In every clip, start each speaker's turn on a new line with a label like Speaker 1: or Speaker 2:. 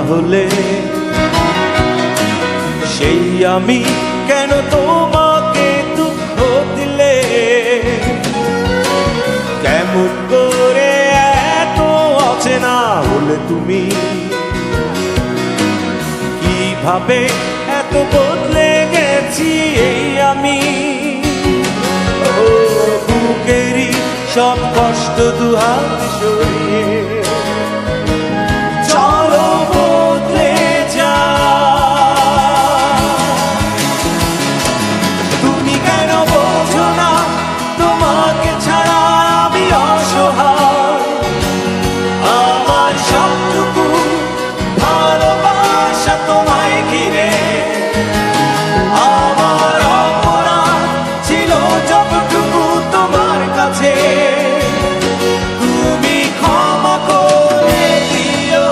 Speaker 1: হলে সেই আমি কেন তোমাকে দুঃখ দিলে? কেমন করে এত অচেনা হলে তুমি? কিভাবে এত বদলে গেছি এই আমি? ও বুকেরই সব কষ্ট দুহাত সরিয়ে চলো বদলে যা। তুমি কেন বোঝো না তোমাকে ছাড়া আমি অসহায়? আমার সবটুকু ভালোবাসা তোমায় ঘিরে, আমার অপরাধ ছিল যতটুকু তোমার কাছে। তুমি ক্ষমা করে দিও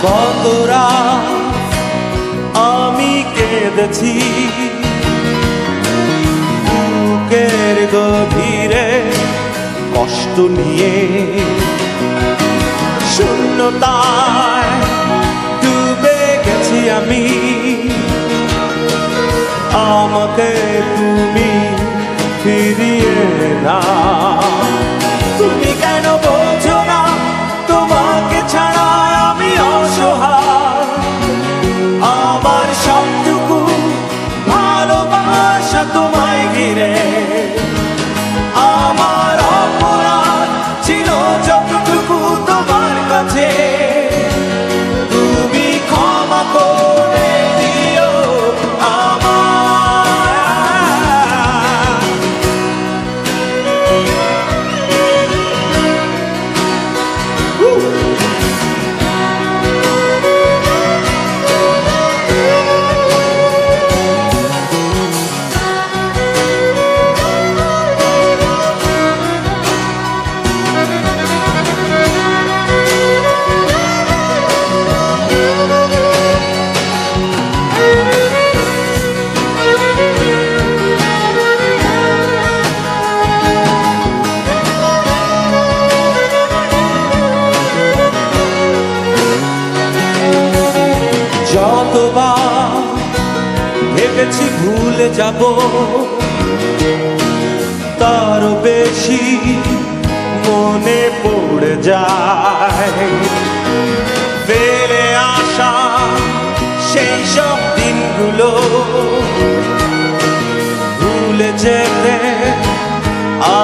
Speaker 1: কত রাত আমি কেঁদেছি বুকের গভীরে কষ্ট নিয়ে, শূন্যতায় ডুবে গেছি আমি। আমাকে তুমি ফিরিয়ে না। তুমি কেন বোঝো না তোমাকে ছাড়া আমি অসহায়? আমার সবটুকু ভালোবাসা তোমায় ঘিরে, আমার অপরাধ ছিল যতটুকু তোমার কাছে। তুমি ক্ষমা করে দিও যতবার ভেবেছি ভুলে যাব, তারও বেশি মনে পড়ে যায়। ফেলে আসা সেই সব দিনগুলো ভুলে যেতে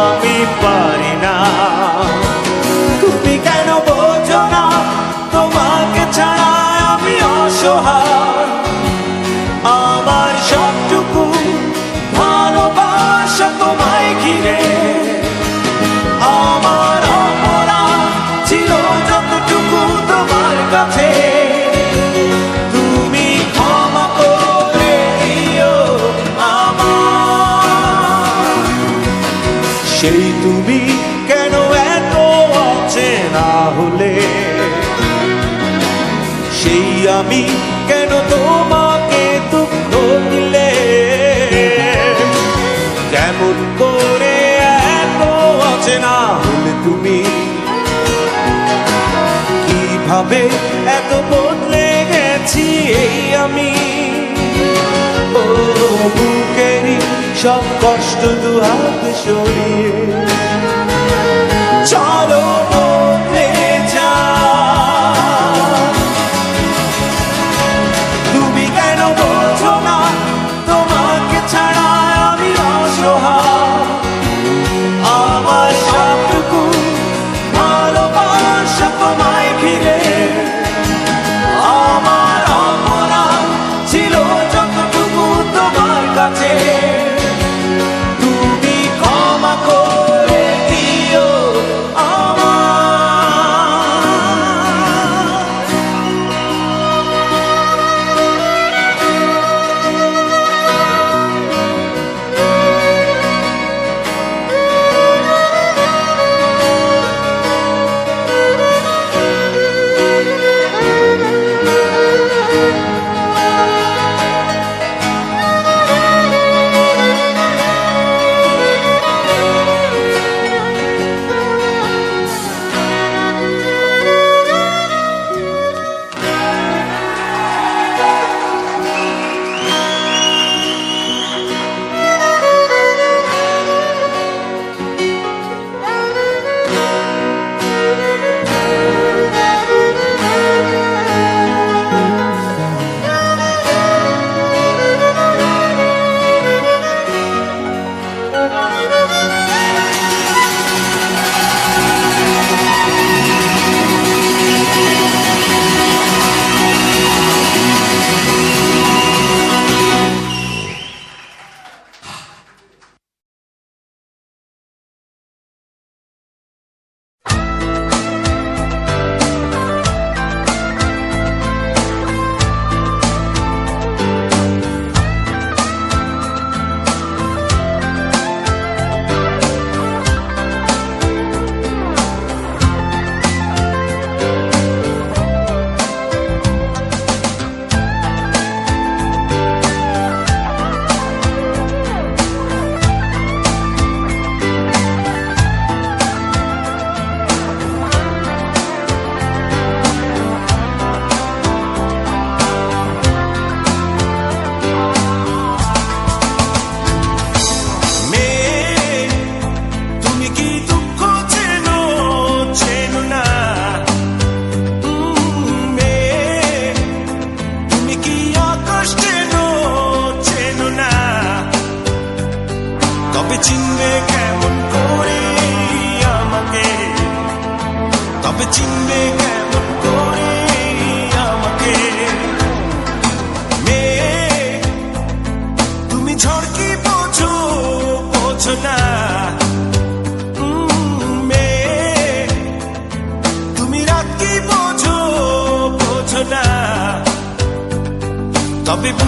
Speaker 1: আমি পারি না। তুমি কেন বোঝো না তোমাকে ছাড়া আমি অসহায়? আমার সবটুকু ভালোবাসা তোমায় ঘিরে, আমার অপরাধ ছিল যতটুকু তোমার কাছে। তুমি ক্ষমা করে দিও আমার। সেই তুমি কেন এত অচেনা হলে? সেই আমি কেন তোমাকে দুঃখ দিলে? কেমন করে এত অচেনা হলে তুমি? কিভাবে এত বদলে গেছি এই আমি? ও বুকেরই সব কষ্ট দুহাত সরিয়ে চলো বদলে যা। তুমি কেন বোঝো না তোমাকে ছাড়া আমি অসহায়? আমার সবটুকু ভালোবাসা তোমায় ঘিরে, আমার অপরাধ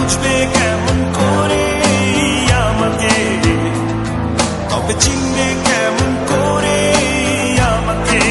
Speaker 1: বুঝবে কেমন করে আমাকে, তবে চিনবে কেমন করে আমাকে।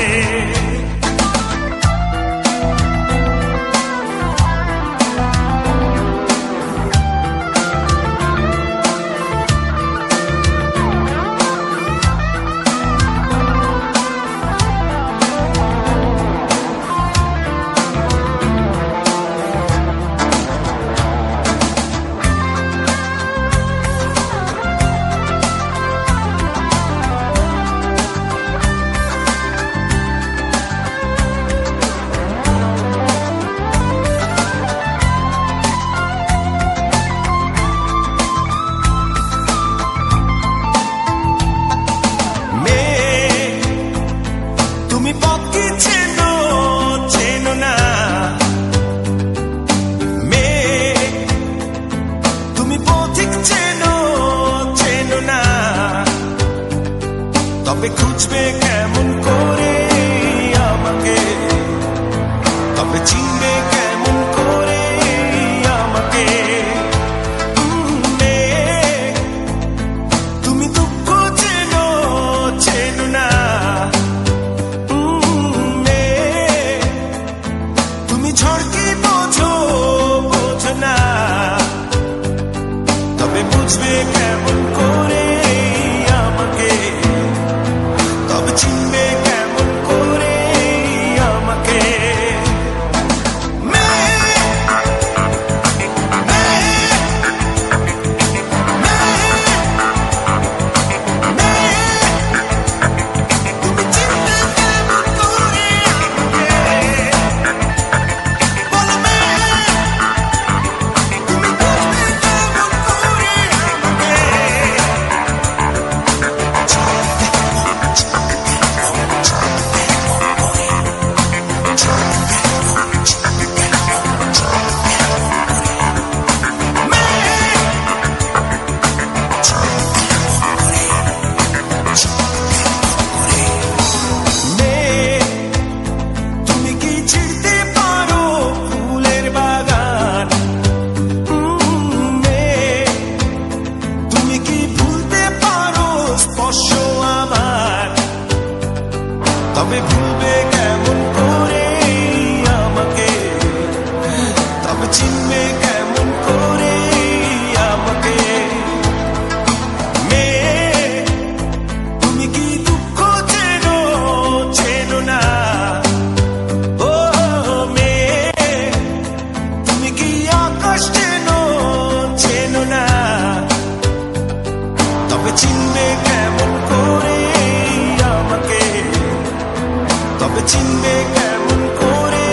Speaker 1: তুমি পথ কি চেনো চেনো না, মেয়ে তুমি পথিক চেনো চেনো না, তবে খুঁজবে কেমন করে আমাকে, তবে চিনবে কেমন করে আমাকে। মেয়ে তুমি দুঃখ চেনো চেনো না, ঝড় কি বোঝো বোঝো না, তবে বুঝবে কেমন করে আমাকে, তবে চিনবে কেমন করে আমাকে। তবে ভুলবে কেমন করে আমাকে, তবে চিনবে কেমন করে আমাকে। মেয়ে তুমি কি দুঃখ চেনো চেনো না, ও মেয়ে তুমি কি আকাশ চেনো চেনো না, তবে চিনবে কেমন করে আমাকে, তবে চিনবে কেমন করে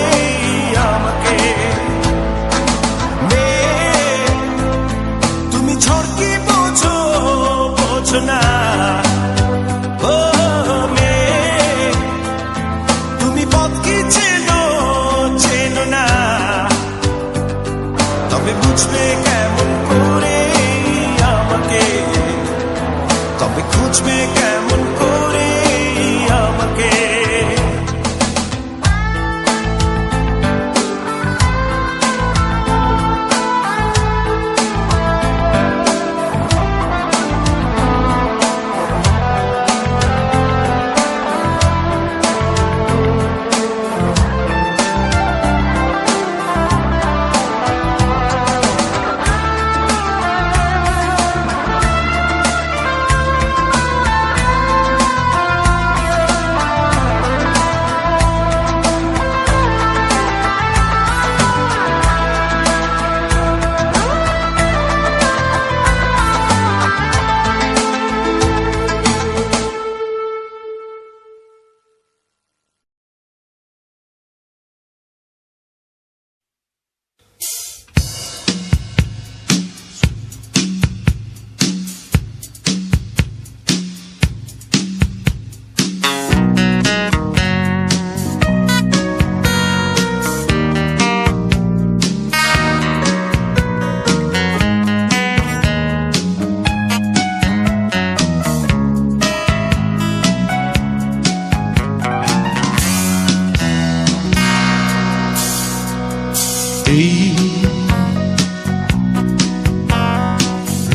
Speaker 1: আমাকে। মেয়ে তুমি ঝড় কি বোঝো বোঝো না, ও মেয়ে তুমি পথ কি চেনো চেনো না, তবে বুঝবে কেমন করে আমাকে, তবে খুঁজবে কেমন করে আমাকে।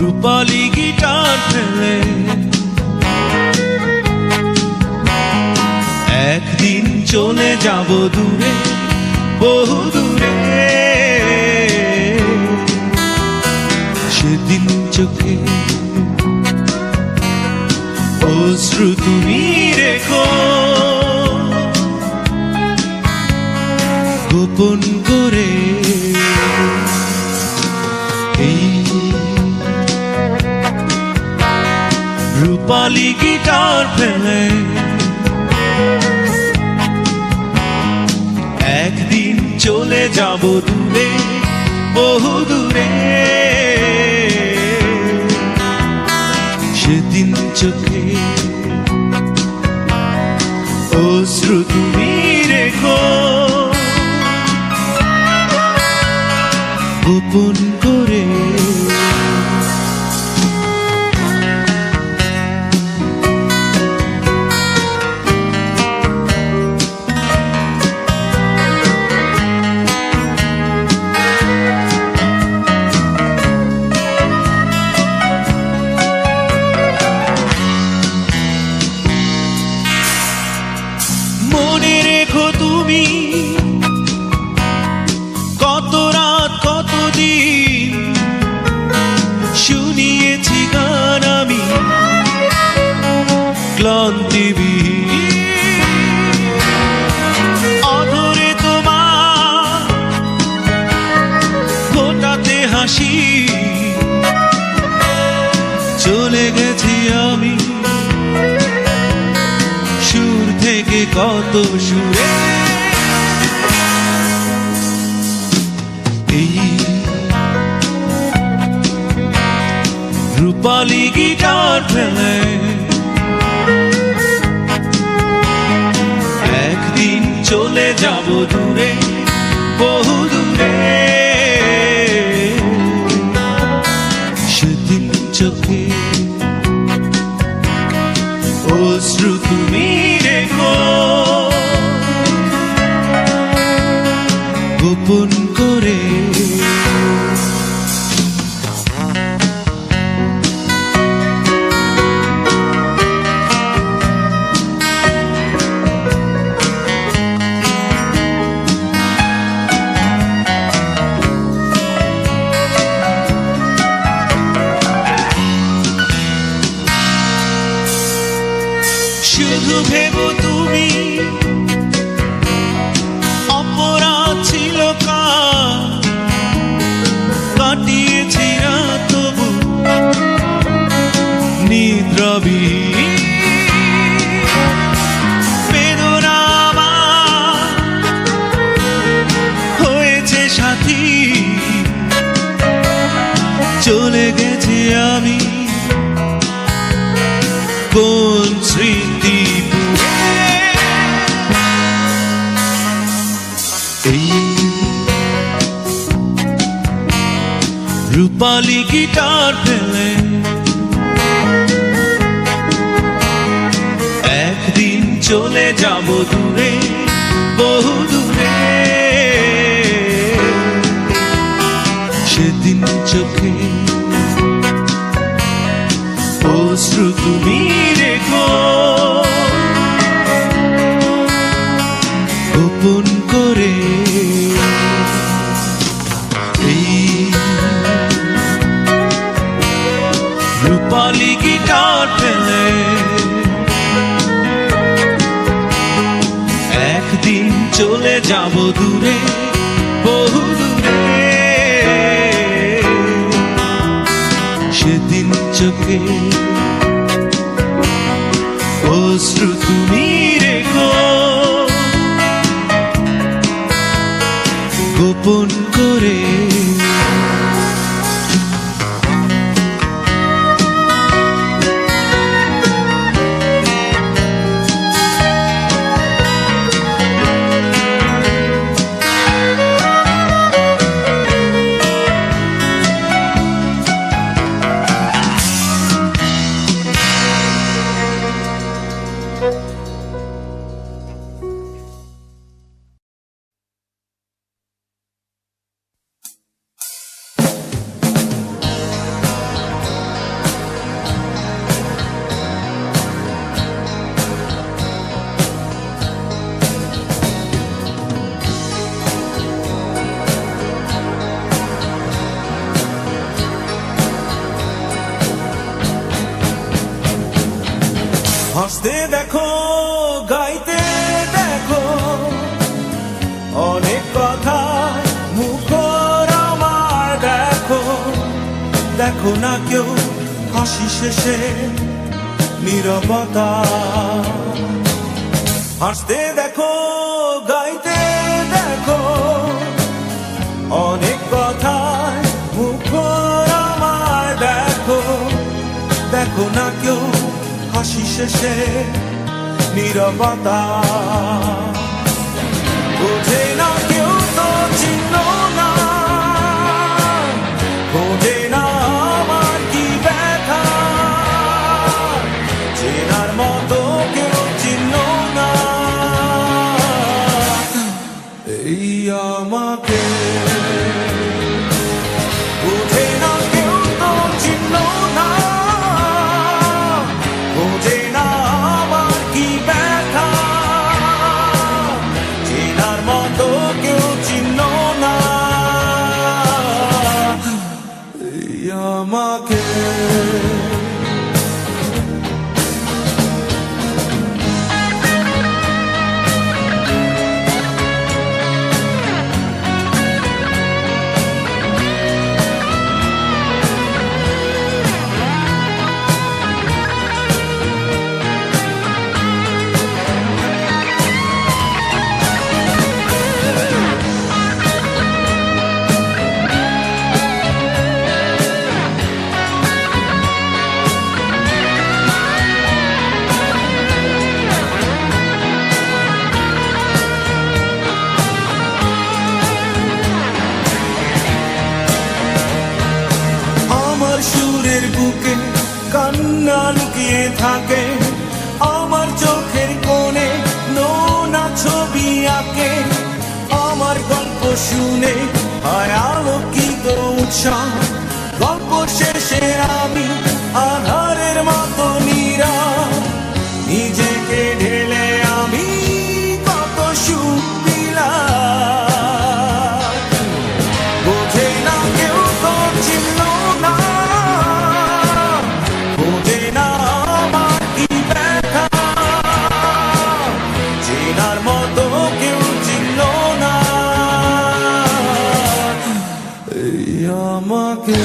Speaker 1: রূপালী গিটার ফেলে একদিন চলে যাব দূরে, বহু দূরে। সেদিন চোখে অশ্রু তুমি রেখো গোপন করে। এই রূপালী গিটার ফেলে একদিন চলে যাব দূরে, বহু দূরে। সেদিন চোখে অশ্রু তুমি রেখো গোপন করে। মনে রেখো তুমি কত রাত কত দিন শুনিয়েছি গান আমি ক্লান্তিবিহীন। অধরে তোমার ফোটাতে হাসি চলে গেছি আমি সুর থেকে কত সুরে। এই রূপালী গিটার ফেলে একদিন চলে যাব দূরে, বহু দূরে। সেদিন চোখে অশ্রু তুমি রেখো গোপন করে। শুধু ভেবো তুমি অপরাধ ছিল কাটিয়েছি রাত তবু নিদ্রাবিহীন। বেদনা আমার হয়েছে সাথী চলে গেছি আমি কোন স্মৃতি। এই রূপালী গিটার ফেলে একদিন চলে যাব দূরে, বহু দূরে। সেদিন চোখে অশ্রু তুমি রেখো গোপন করে। এই রূপালী গিটার ফেলে একদিন চলে যাব দূরে, বহু দূরে। সেদিন চোখে অশ্রু তুমি রেখো গোপন করে। হাসতে দেখো, গাইতে দেখো, অনেক কথা মুখর আমার দেখো, দেখো না কেউ হাসি শেষে নীরবতা। হাসতে দেখো, গাইতে দেখো, অনেক কথা মুখর আমার দেখো, দেখো না কেউ হাসি শেষে নীরবতা। বোঝে না কেউ তো চিহ্ন না, বোঝে না আমার কি ব্যথা, চেনার মতো কেউ চিহ্ন না এই আমাকে। বোঝে না কেউ তো চিহ্ন না, বোঝে না আমার কি ব্যথা, চেনার মতো কেউ চিহ্ন না এই আমাকে। সুরের বুকে কান্না লুকিয়ে থাকে, আমার চোখের কোণে নোনা ছবি আঁকে, আমার গল্প শুনে হয় আলোকিত উৎসাহ, গল্প শেষে আমি আধারের মতো নীরব, নিজেকে ঢেলে আমি কত সুখ দিলাম। বোঝে না কেউ তো চিহ্ন না, বোঝে না আমার কি ব্যথা, চেনার মতো কেউ চিহ্ন না এই আমাকে।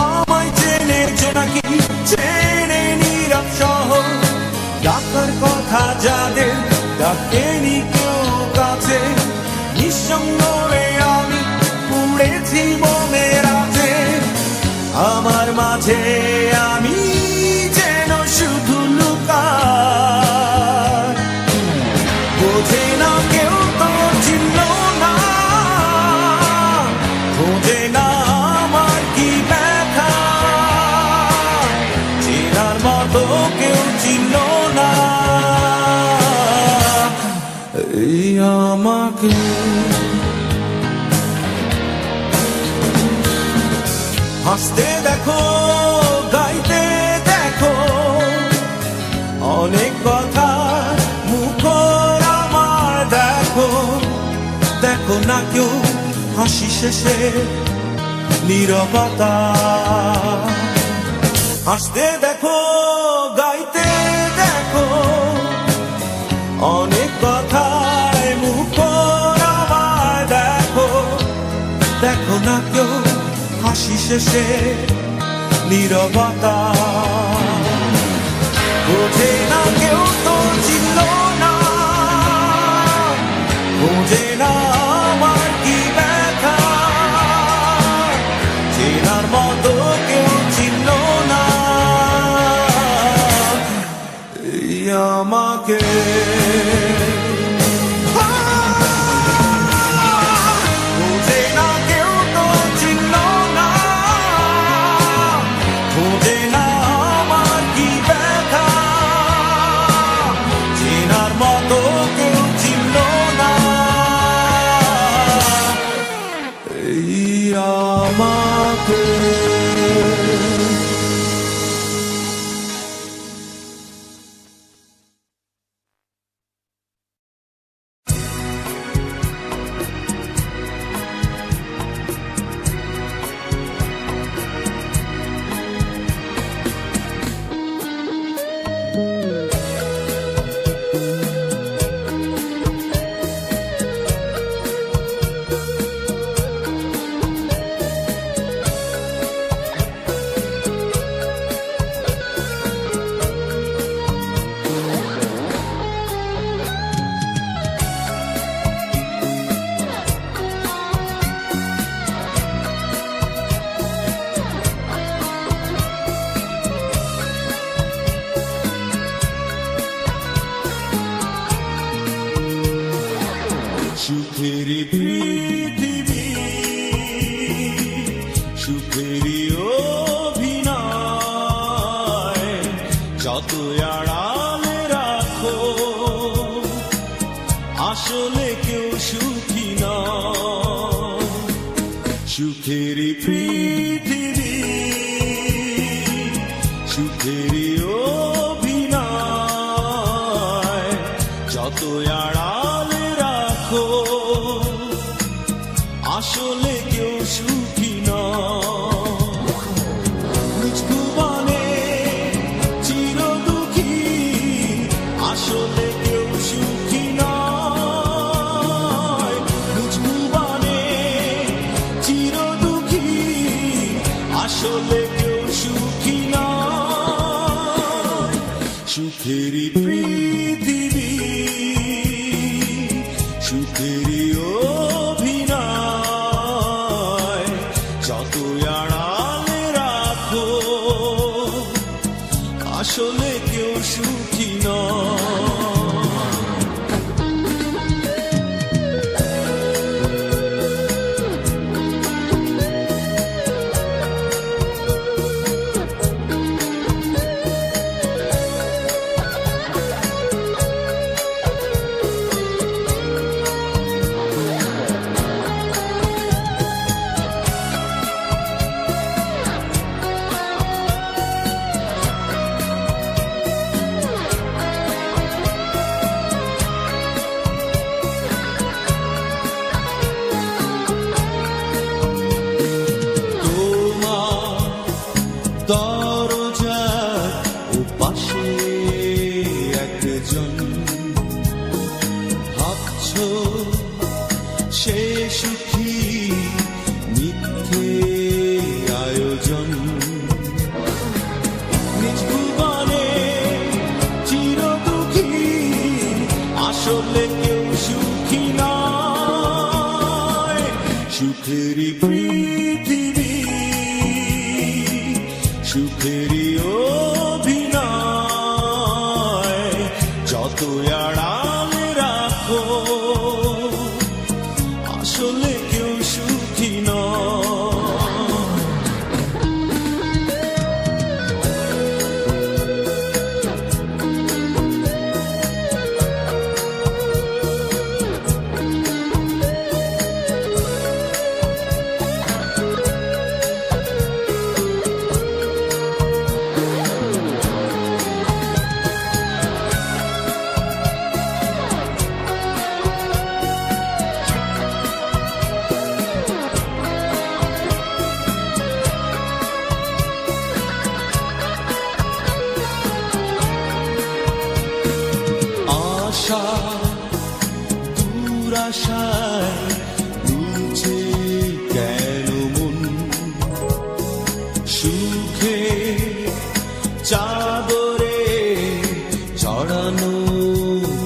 Speaker 1: আমায় চেনে জোনাকি, চেনে নীরব শহর, ডাকার কথা যাদের ডাকেনি কেউ কাছে, নিঃসঙ্গ হয়ে আমি উড়েছি মনের আছে, আমার মাঝে আমি যেন শুধু লুকাই। বোঝে না কেউ তো চিহ্ন না, বোঝে না আমার কি ব্যথা, চেনার মতো কেউ চিহ্ন না এই আমাকে। হাসতে দেখো, গাইতে দেখো, অনেক কথা মুখর আমার দেখো, দেখো না কেউ হাসি শেষে নীরবতা। হাসতে দেখো, গাইতে দেখো, অনেক কথায় মুখর আমার দেখো, দেখো না কেউ হাসি শেষে নীরবতা। বোঝে না কেউ তো চিহ্ন না, বোঝে না আমার কি ব্যথা, চেনার মতো কেউ চিহ্ন না আমাকে খোঁজে না কেউ তো চিনল না, খোঁজে না আমার কি ব্যথা, চেনার মতো কেউ চিনল না এই আমাকে। সুখেরই পৃথিবী, সুখেরই অভিনয়, যত আড়ালে রাখো আসলে কেউ সুখী নয়। সুখেরই পৃথিবী, সুখেরই অভিনয়, যত আড়ালে রাখো আসলে কেউ সুখী নয়। নিজ ভুবনে চির দুঃখী আসলে কেউ সুখী নয়। নিজ ভুবনে চির দুঃখী আসলে কেউ সুখী নয়। সুখেরই পৃথিবী, সুখেরই অভিনয়, যত আড়ালে রাখো আসলে কেউ সুখী নয়। দরজার ওপাশে একজন ভাবছো সে সুখী, মিথ্যে আয়োজন। নিজ ভুবনে চির দুঃখী আসলে কেউ সুখী নয়। সুখেরই পৃথিবী, সুখেরই অভিনয়, যত আড়ালে রাখো আসলে কেউ সুখী নয়। আশা দুরাশায় দুলছে কেন মন, সুখে চাদরে চড়ানো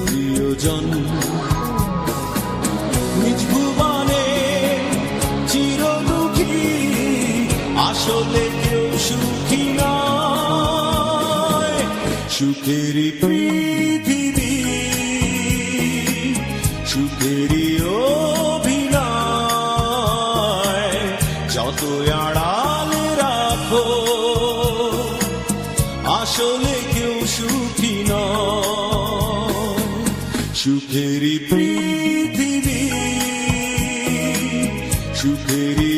Speaker 1: প্রিয়জন। নিজ ভুবনে চির দুঃখী আসলে কেউ সুখী নয়। সুখেরই পৃথিবী, যত আড়ালে রাখো আসলে কেউ সুখী নয়। সুখেরই পৃথিবী সুখেরই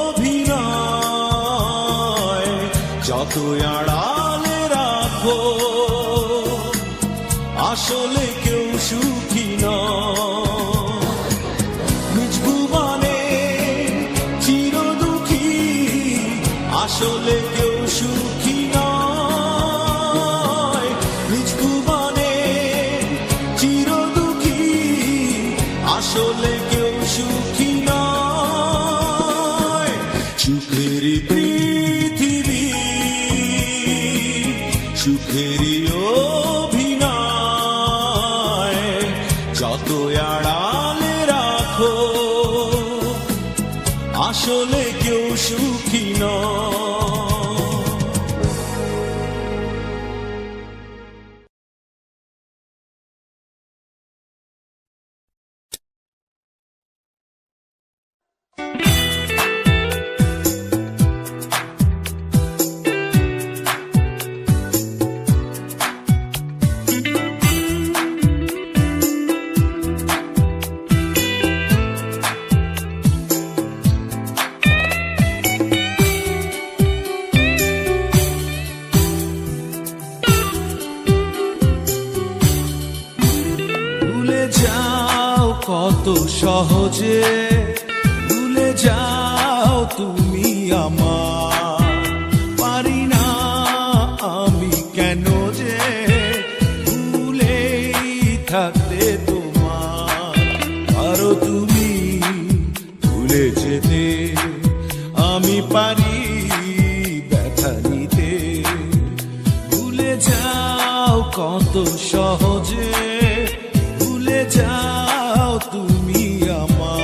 Speaker 1: অভিনয়, যত আড়ালে রাখো আসলে কেউ সুখী নয়। নিজ ভুবনে চির দুঃখী আসলে কেউ সুখী নয়। নিজ ভুবনে চির দুঃখী আসলে কেউ সুখী নয়। সুখেরই পৃথিবী সুখেরই অভিনয়, যত আড়ালে রাখো আসলে কেউ সুখী নয়। কত সহজে ভুলে যাও তুমি আমার, পারি না আমি কেন যে ভুলেই থাকতে তোমার। পারো তুমি ভুলে যেতে, আমি পারি ব্যথা নিতে। ভুলে যাও কত সহজে ভুলে যাও তুমি আমার।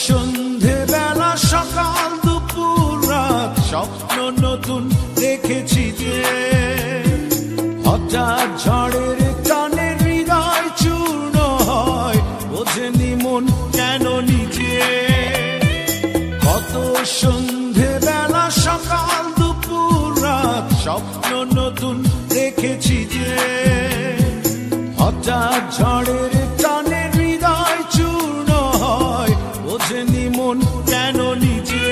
Speaker 1: সন্ধে বেলা সকাল দুপুর রাত স্বপ্ন নতুন দেখেছি যে, হঠাৎ ঝড়ের টানে হৃদয় চূর্ণ হয়, বোঝেনি মন কেন নিজে। কত সন্ধে বেলা সকাল দুপুর রাত স্বপ্ন নতুন দেখেছি যে, হঠাৎ ঝড়ের টানে হৃদয় চূর্ণ হয়, বোঝেনি মন কেন নিজে।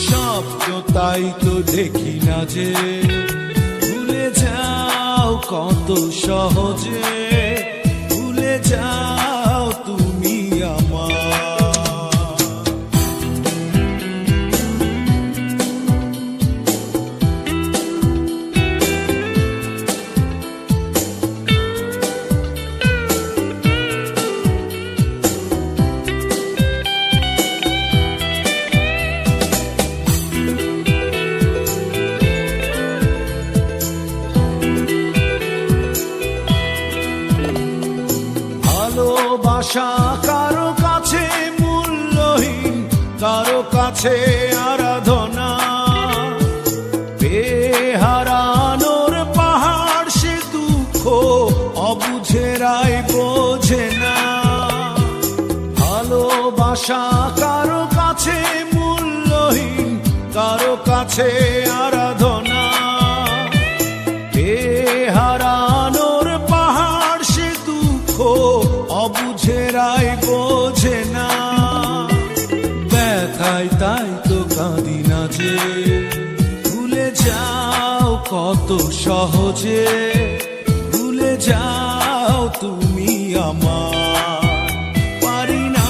Speaker 1: স্বপ্ন তাই তো দেখি না যে, ভুলে যাও কত সহজে ভুলে যাও তুমি আমার। ভালোবাসা কারো কাছে মূল্যহীন, কারো কাছে আরাধনা। বেহারানোর পাহাড় সে দুঃখ অবুঝেরাই বোঝে না। ভালোবাসা কারো কাছে মূল্যহীন, কারো কাছে আরাধনা। বেহারানোর পাহাড় সে দুঃখ অবুঝেরাই বোঝে না। ব্যথায় তাই তো কাঁদি না যে, ভুলে যাও কত সহজে ভুলে যাও তুমি আমার। পারি না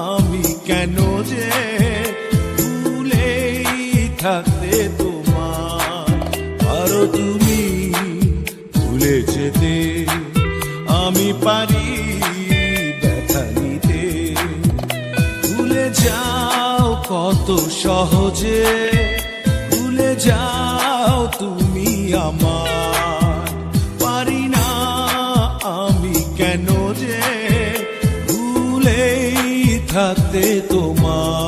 Speaker 1: আমি কেন যে ভুলেই থাকতে তোমার। পারো তুমি ভুলে যেতে, আমি পারি ব্যথা নিতে। ভুলে যাও কত সহজে যাও তুমি আমার, পারি না আমি কেন যে ভুলেই থাকতে তোমার।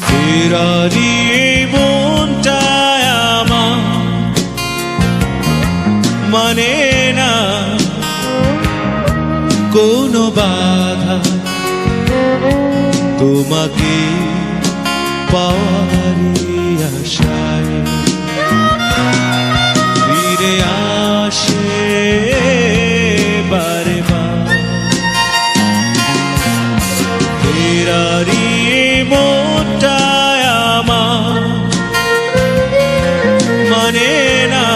Speaker 1: ফেরারি মনটায় আমার মানে না কোনো বাধা, তোমাকে পাওয়ারই আশায় ফিরে আসে বারে বার। ফেরারি মনটায় আমার মানে না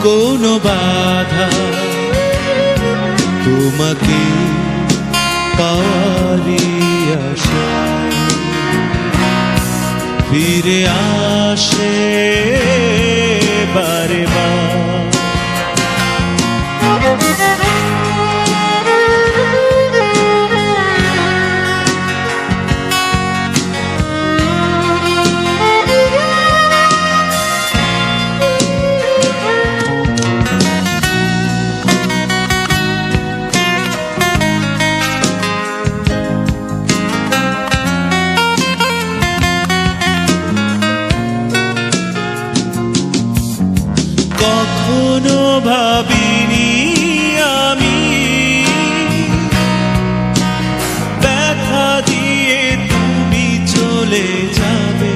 Speaker 1: কোনো বাধা, তোমাকে পাওয়ারই আশায় ফিরে আসে বারে বার। কখনো ভাবিনি আমি ব্যথা দিয়ে তুমি চলে যাবে,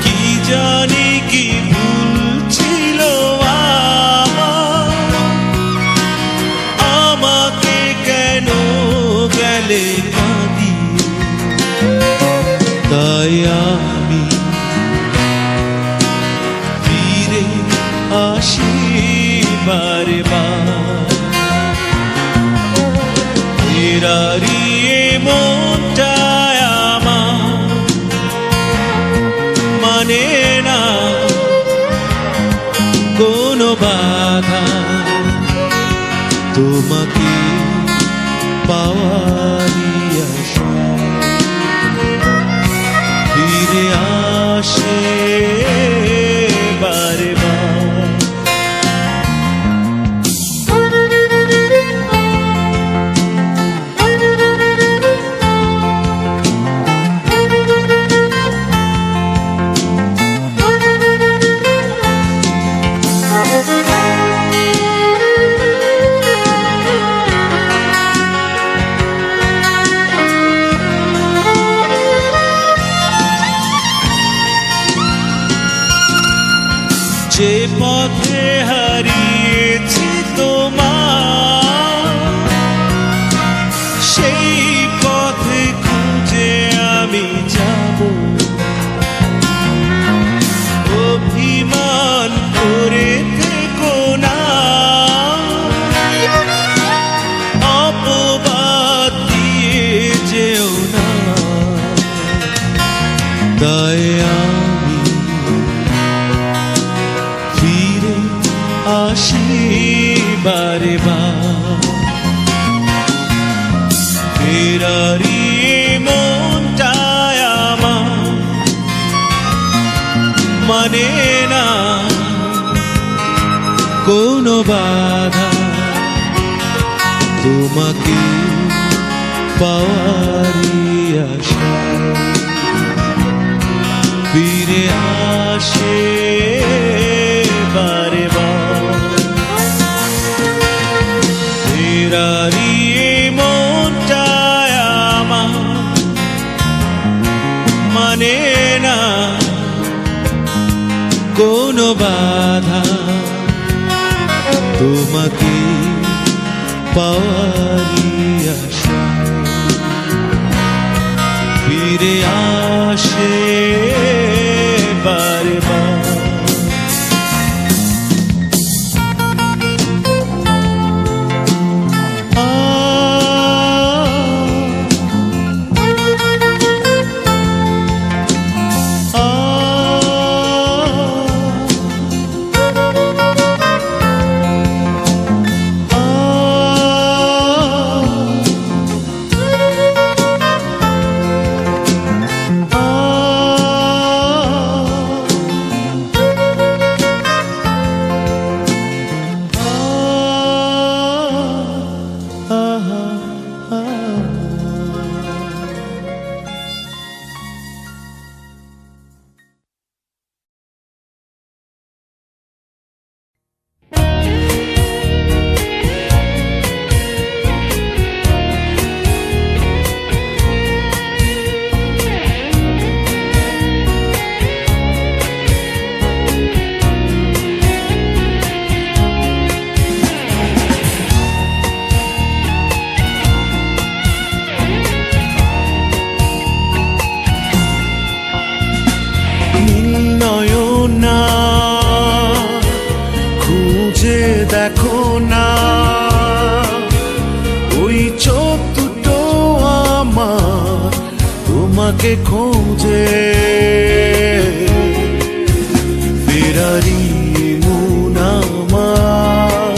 Speaker 1: কি জানি কি ভুল ছিল আমাকে কেন গেলে কাঁদিয়ে, তাই আমি আসি বারে বার। ফেরারি মনটায় আমার মানে না কোনো বাধা, তোমাকে পাওয়ারই আশায় ফিরে আসে বারে বার। যে পথে হারিয়েছি তোমার, সেই পথে খুঁজে আমি যাব, অভিমান করে থেকো না, অপবাদ দিয়ে যেও না, তাই আমি ফিরে আসি বারে বার। ফেরারি মনটায় আমার মানে না কোনো বাধা তোমাকে পাওয়ারই আশায় ফিরে আসে বারে বার ফেরারি মনটায় আমার মানে না কোনো বাধা তোমাকে পাওয়ারই আশায় ফিরে আসে বারে বার দেখো না ওই চোখ দুটো আমার তোমাকে খোঁজে ফেরারি মন আমার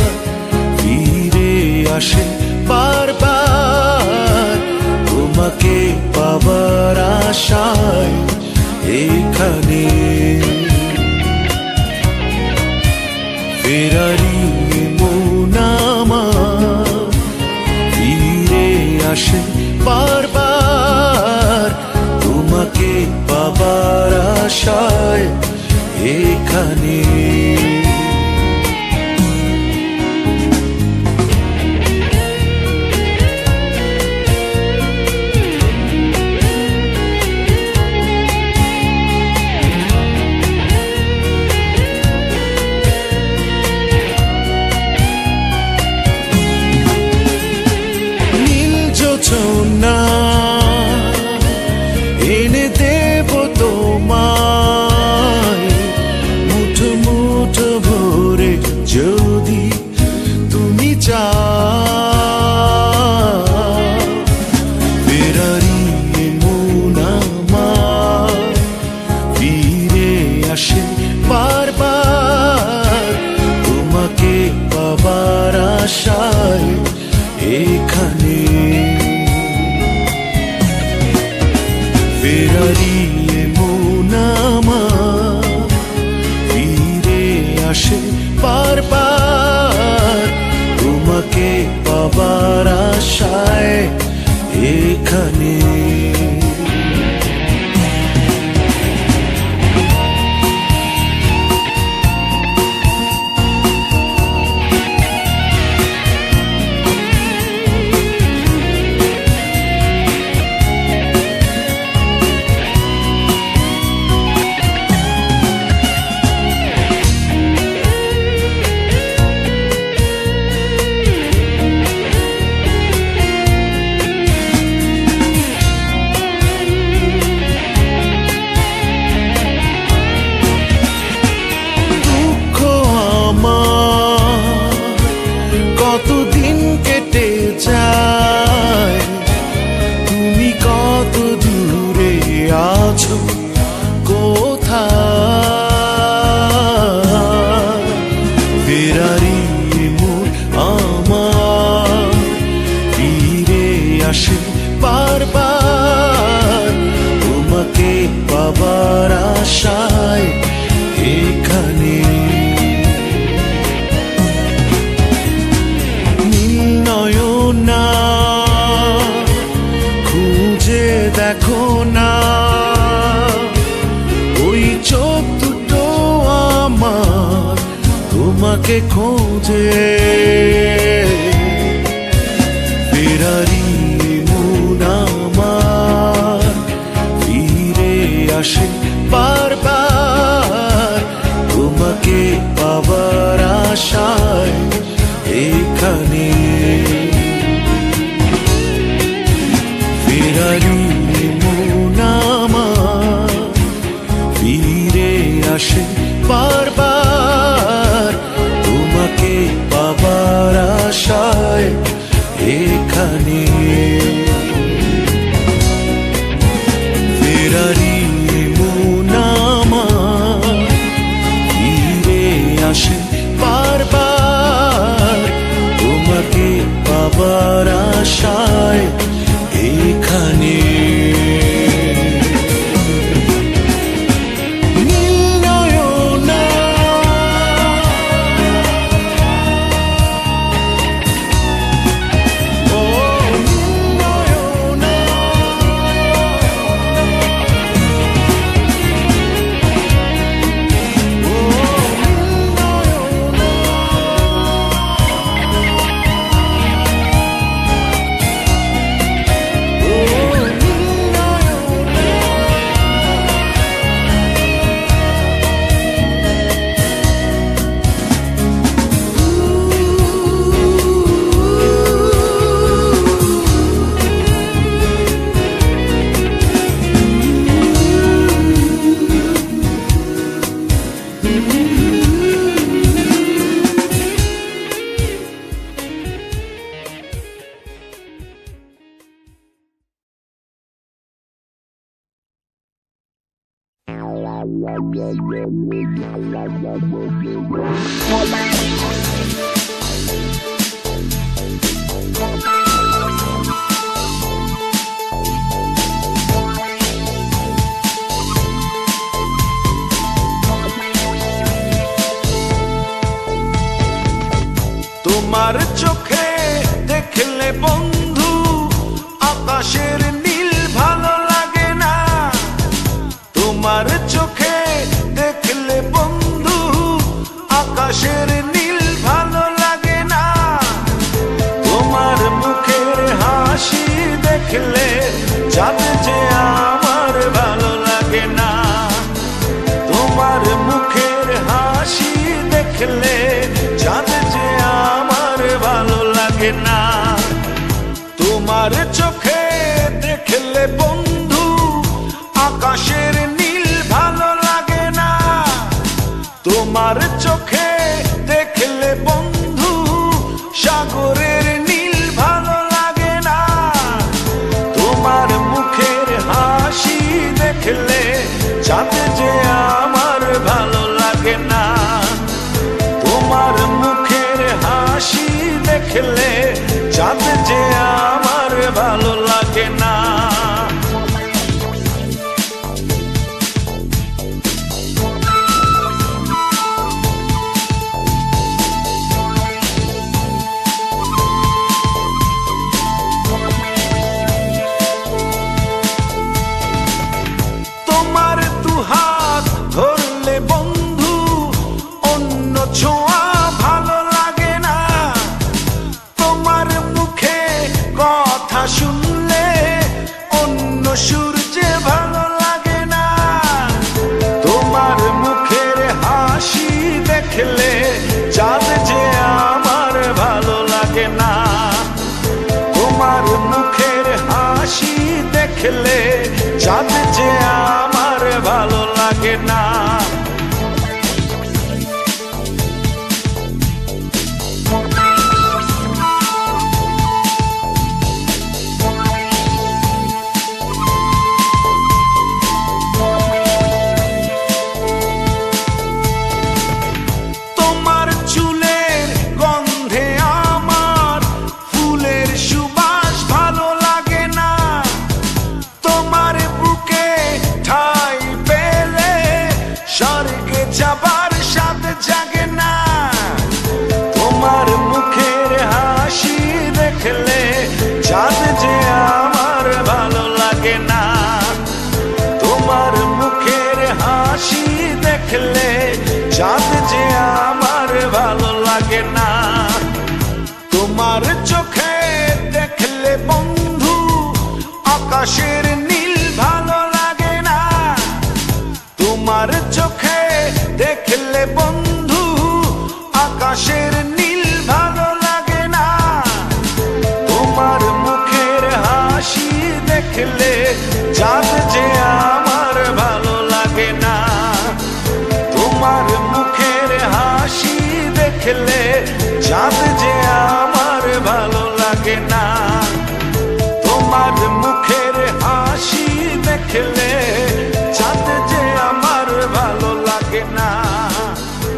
Speaker 1: ফিরে আসে বারবার তোমাকে পাবার আশায় এখানে ফেরারি মন আমার ফিরে আসে বারবার তোমাকে পাবার আশায় এখানে না এনে দেব তোমায় মুঠো মুঠো ভরে যদি তুমি চাও ফেরারি মন আমার ফিরে আসে বারবার তোমাকে পাবার আশায় এখানে ফেরারি মন আমার ফিরে আসে বারবার তোমাকে পাবার আশায় এখানে না, ওই চোখ দুটো আমার তোমাকে খোঁজে। ফেরারি মন আমার ফিরে আসে বারবার, তোমাকে পাবার আশায় এখানে। ফেরারি মন আমার ফিরে আসে বারবার, তোমাকে পাবার আশায় এখানে। ফেরারি মন আমার ফিরে আসে বারবার, তোমাকে পাবার আশায় এখানে। তোমার চোখে দেখলে বন্ধু আকাশের নীল ভালো লাগে না, তোমার চোখে দেখলে বন্ধু আকাশের নীল ভালো লাগে না, তোমার মুখের হাসি দেখলে চাঁদ যে আমার ভালো লাগে না, তোমার মুখের হাসি দেখলে চাঁদ যে আমার ভালো লাগে না। তোমার চোখে দেখলে বন্ধু আকাশের নীল ভালো লাগে না, তোমার চোখে দেখলে বন্ধু সাগরের নীল ভালো লাগে না, তোমার মুখের হাসি দেখলে চাঁদ যে আমার ভালো লাগে না, তোমার মুখের হাসি দেখলে চাঁদ যে আমার ভালো লাগে না। তোমার দুহাত ধরলে বন্ধু অন্য ছোঁয়া ভালো লাগে না, তোমার মুখে কথা শুনলে অন্য সূর্যে ভালো লাগে না, তোমার মুখের হাসি দেখলে চাঁদ যে আমার ভালো লাগে না, তোমার মুখের হাসি দেখলে চাঁদ যে আমার ভালো লাগে না। তোমার চুলের গন্ধে আমার ফুলের সুবাস ভালো লাগে না, তোমার বুকে আকাশের নীল ভালো লাগে না তোমার চোখে দেখলে বন্ধু আকাশের নীল ভালো লাগে না তোমার মুখের হাসি দেখলে চাঁদ যে আমার ভালো লাগে না তোমার মুখের হাসি দেখলে চাঁদ যে আমার ভালো লাগে না তোমার মুখের হাসি দেখলে চাঁদ যে আমার ভালো লাগে না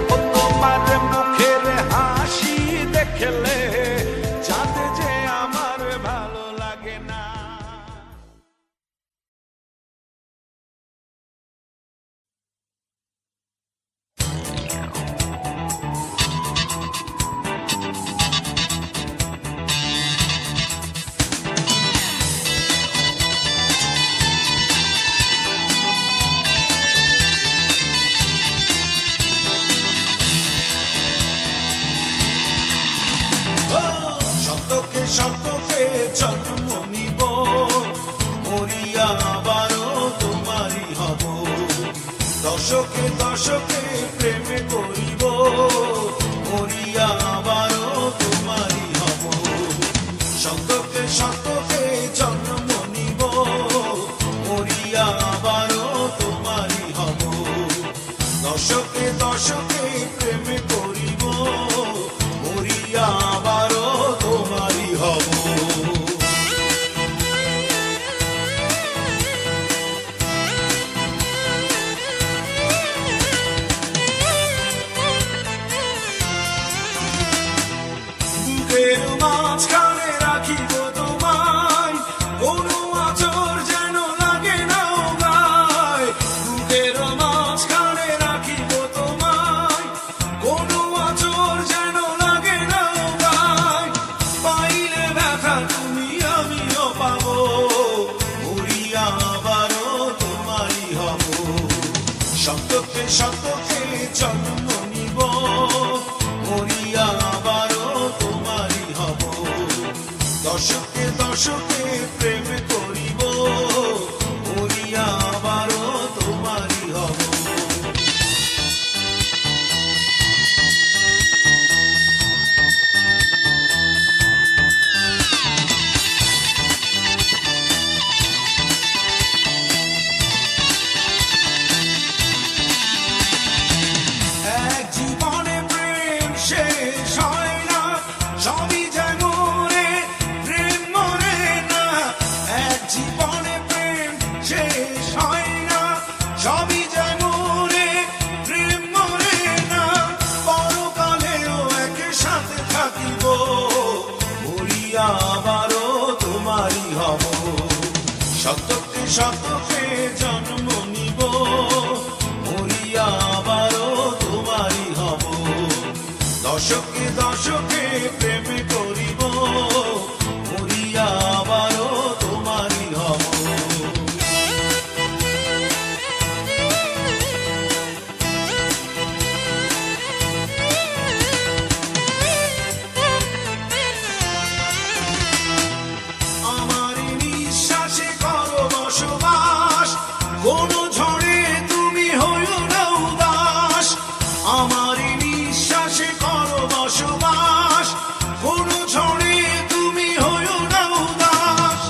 Speaker 1: ও তোমার মুখের হাসি দেখলে চাঁদ যে আমার ভালো লাগে না শতকে শতকে জন্ম নিব মরিয়া আবারও তোমারই হব দশকে দশকে প্রেমে করিব মরিয়া আবারও তোমারই হব শতকে শতকে জন্ম নিব মরিয়া আবারও তোমারই হব দশকে দশকে প্রেমে করিব মরিয়া আবারও তোমারই হব বুকের মাঝখানে রাখিব তোমায় কোনো আঁচড় যেন লাগে না গায় বুকের মাঝখানে রাখিব তোমায় কোনো আঁচড় যেন লাগে না গায় পাইলে ব্যথা তুমি আমিও পাবো মরিয়া আবারও তোমারই হব শতকে শতকে জন্ম নিব মরিয়া আবারও তোমারই হব দশকে দশকে প্রেম করিব মরিয়া আবারও তোমারই হব এক জীবনে প্রেম শেষ হয় না সবই যেন রে প্রেম মরে না এক জীবনে প্রেম শেষ হয় না সবই যেন রে প্রেম মরে না পরকালেও একসাথে থাকিব মরিয়া আবারও তোমারই হব শতকে শতকে জন্ম নিব মরিয়া আবারও তোমারই হব দশকে দশকে প্রেম করিব মরিয়া আবারও তোমারই হব আমার নিঃশ্বাসে করো বসবাস কোনো ঝড়ে তুমি হইও না উদাস আমার নিঃশ্বাসে করো বসবাস কোনো ঝড়ে তুমি হইও না উদাস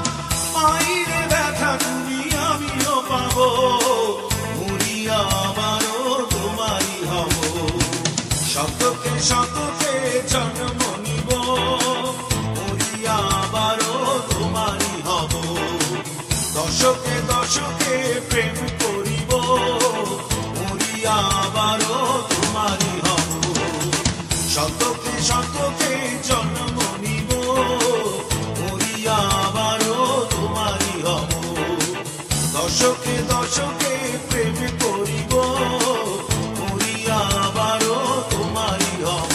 Speaker 1: পাইলে ব্যথা তুমি আমিও পাবো মরিয়া আবারও তোমারই হব শতকে শতকে জন্ম নিব মরিয়া আবারও তোমারই হব দশকে দশকে প্রেম করিব মরিয়া আবারও তোমারই হব শতকে শতকে জন্ম নিব মরিয়া আবারও তোমারই হব দশকে দশকে প্রেম করিব মরিয়া আবারও তোমারই হব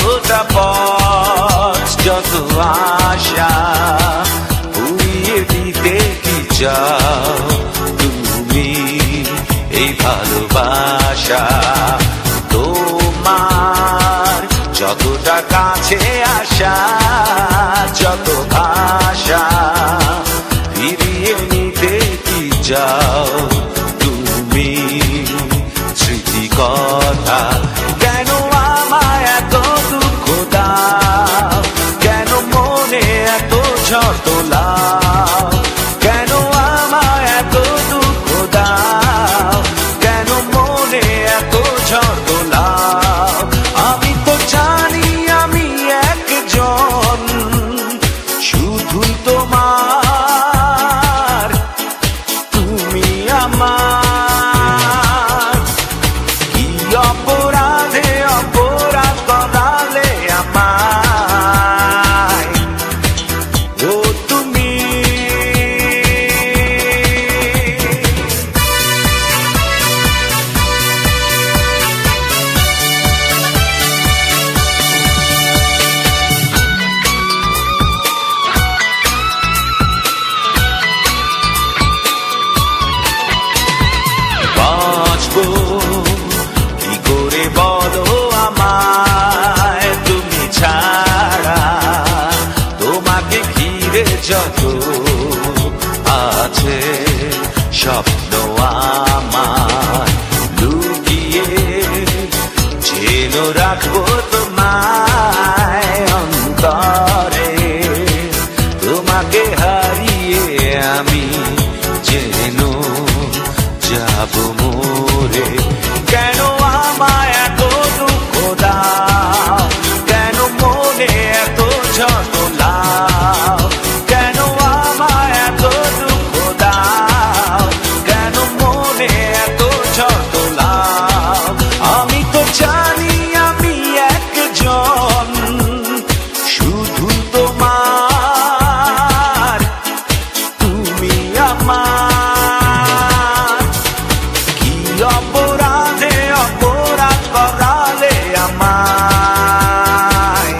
Speaker 2: যতটা পথ যত আশা উড়িয়ে দিতে কি চাও তুমি এই ভালোবাসা তোমার যতটা কাছে আসা যত ভাষা ফিরিয়ে নিতে কি যাও তুমি স্মৃতি কথা কেন আমায় এত দুঃখ দাও কেন মনে এত ঝড় তোলাও কেন আমায় এত দুঃখ দাও কেন মনে এত ঝড় তোলাও আমি তো জানি আমি একজন শুধুই তোমার তুমি আমার কি অপরাধে অপরাধ করালে আমায় ও তুমি বাঁচবো কি করে বলো আমায় তুমি ছাড়া তোমাকে ঘিরে যত আছে স্বপ্ন আমার লুকিয়ে যেন রাখবো তোমায় অন্তরে তোমাকে হারিয়ে আমি যেন যাব মোরে কেন আমায় এত দুঃখ দাও কেন মনে এত ঝড় তোলাও কেন আমায় এত দুঃখ দাও কেন মনে এত ঝড় তোলাও আমি তো জানি আমি একজন শুধু তোমার তুমি আমার কি অপরাধে অপরাধ করালে আমায়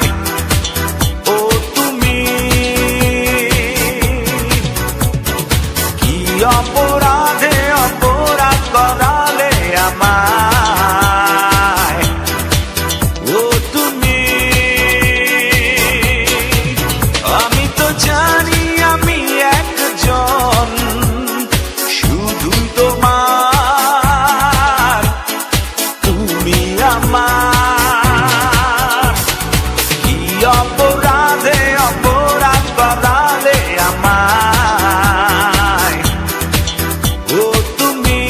Speaker 2: ও তুমি কি অপরাধে অপরাধ করালে আমায় ও তুমি আমি তো জানি আমি একজন শুধু তোমার তুমি আমার কি অপরাধে অপরাধ করালে আমায় ও তুমি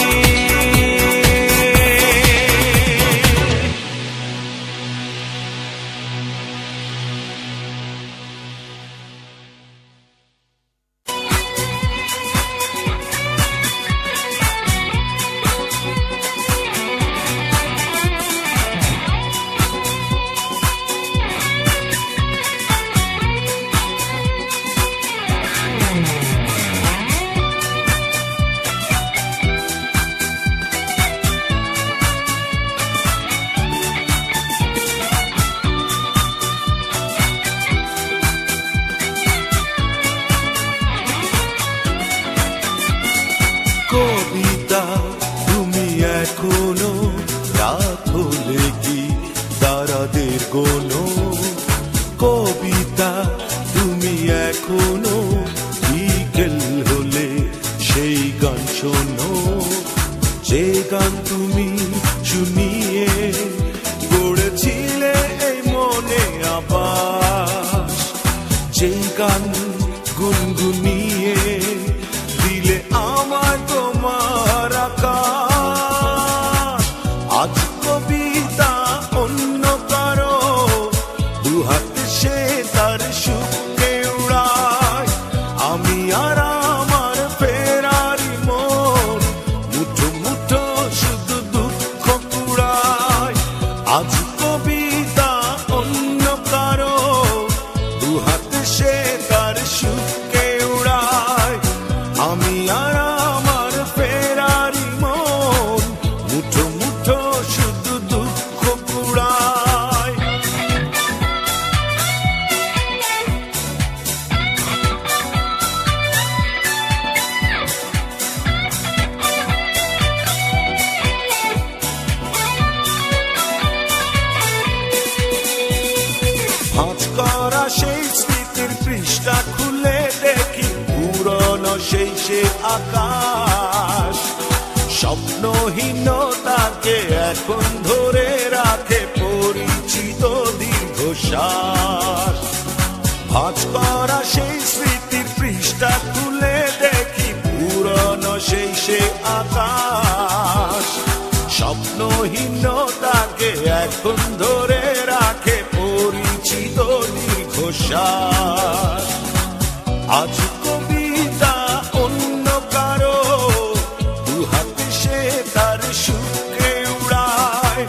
Speaker 1: কবিতা তুমি এখনো রাত হলে কি তারাদের গোনো কবিতা তুমি এখনো বিকেল হলে সেই গান শোনো যে গান তুমি শুনিয়ে গড়েছিলে এই মনে আবার যে গান গুনগুনিয়ে দিলে আমার তোমার আকাশ আজ কবিতা অন্য কারো দুহাত সে তার সুখে উড়ায় আমি আর আমার ফেরারি মন মুঠো মুঠো শুধু দুঃখ কুড়ায় আজ কবিতা অন্য কারো দুহাত সে তার ভাঁজ করা সেই স্মৃতির পৃষ্ঠা খুলে দেখি পুরনো সেই সে আকাশ। স্বপ্নহীনতাকে এখন ধরে রাখে পরিচিত দীর্ঘশ্বাস। ভাঁজ করা সেই স্মৃতির পৃষ্ঠা খুলে দেখি পুরনো সেই সে আকাশ। স্বপ্নহীনতাকে এখন ধরে রাখে পরিচিত দীর্ঘশ্বাস। আজ কবিতা অন্য কারো দুহাতে সে তার সুখে উড়ায়।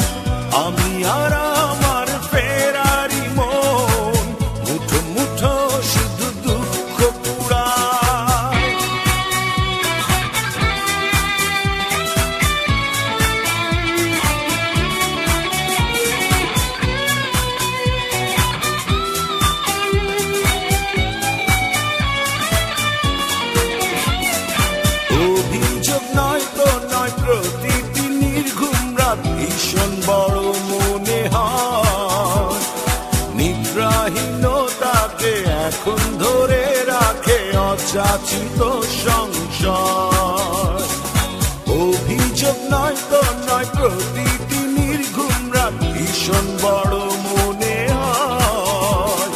Speaker 1: আমি আর আমার ফেরারি মন মুঠো মুঠো শুধু দুঃখ কুড়ায়। অভিযোগ নয় তো নয়, প্রতিটি নির্ঘুম রাত ভীষণ বড় মনে হয়। নিদ্রাহীনতাকে এখন ধরে রাখে অযাচিত সংশয়। অভিযোগ নয় তো নয়, প্রতিটি নির্ঘুম রাত ভীষণ বড় মনে হয়।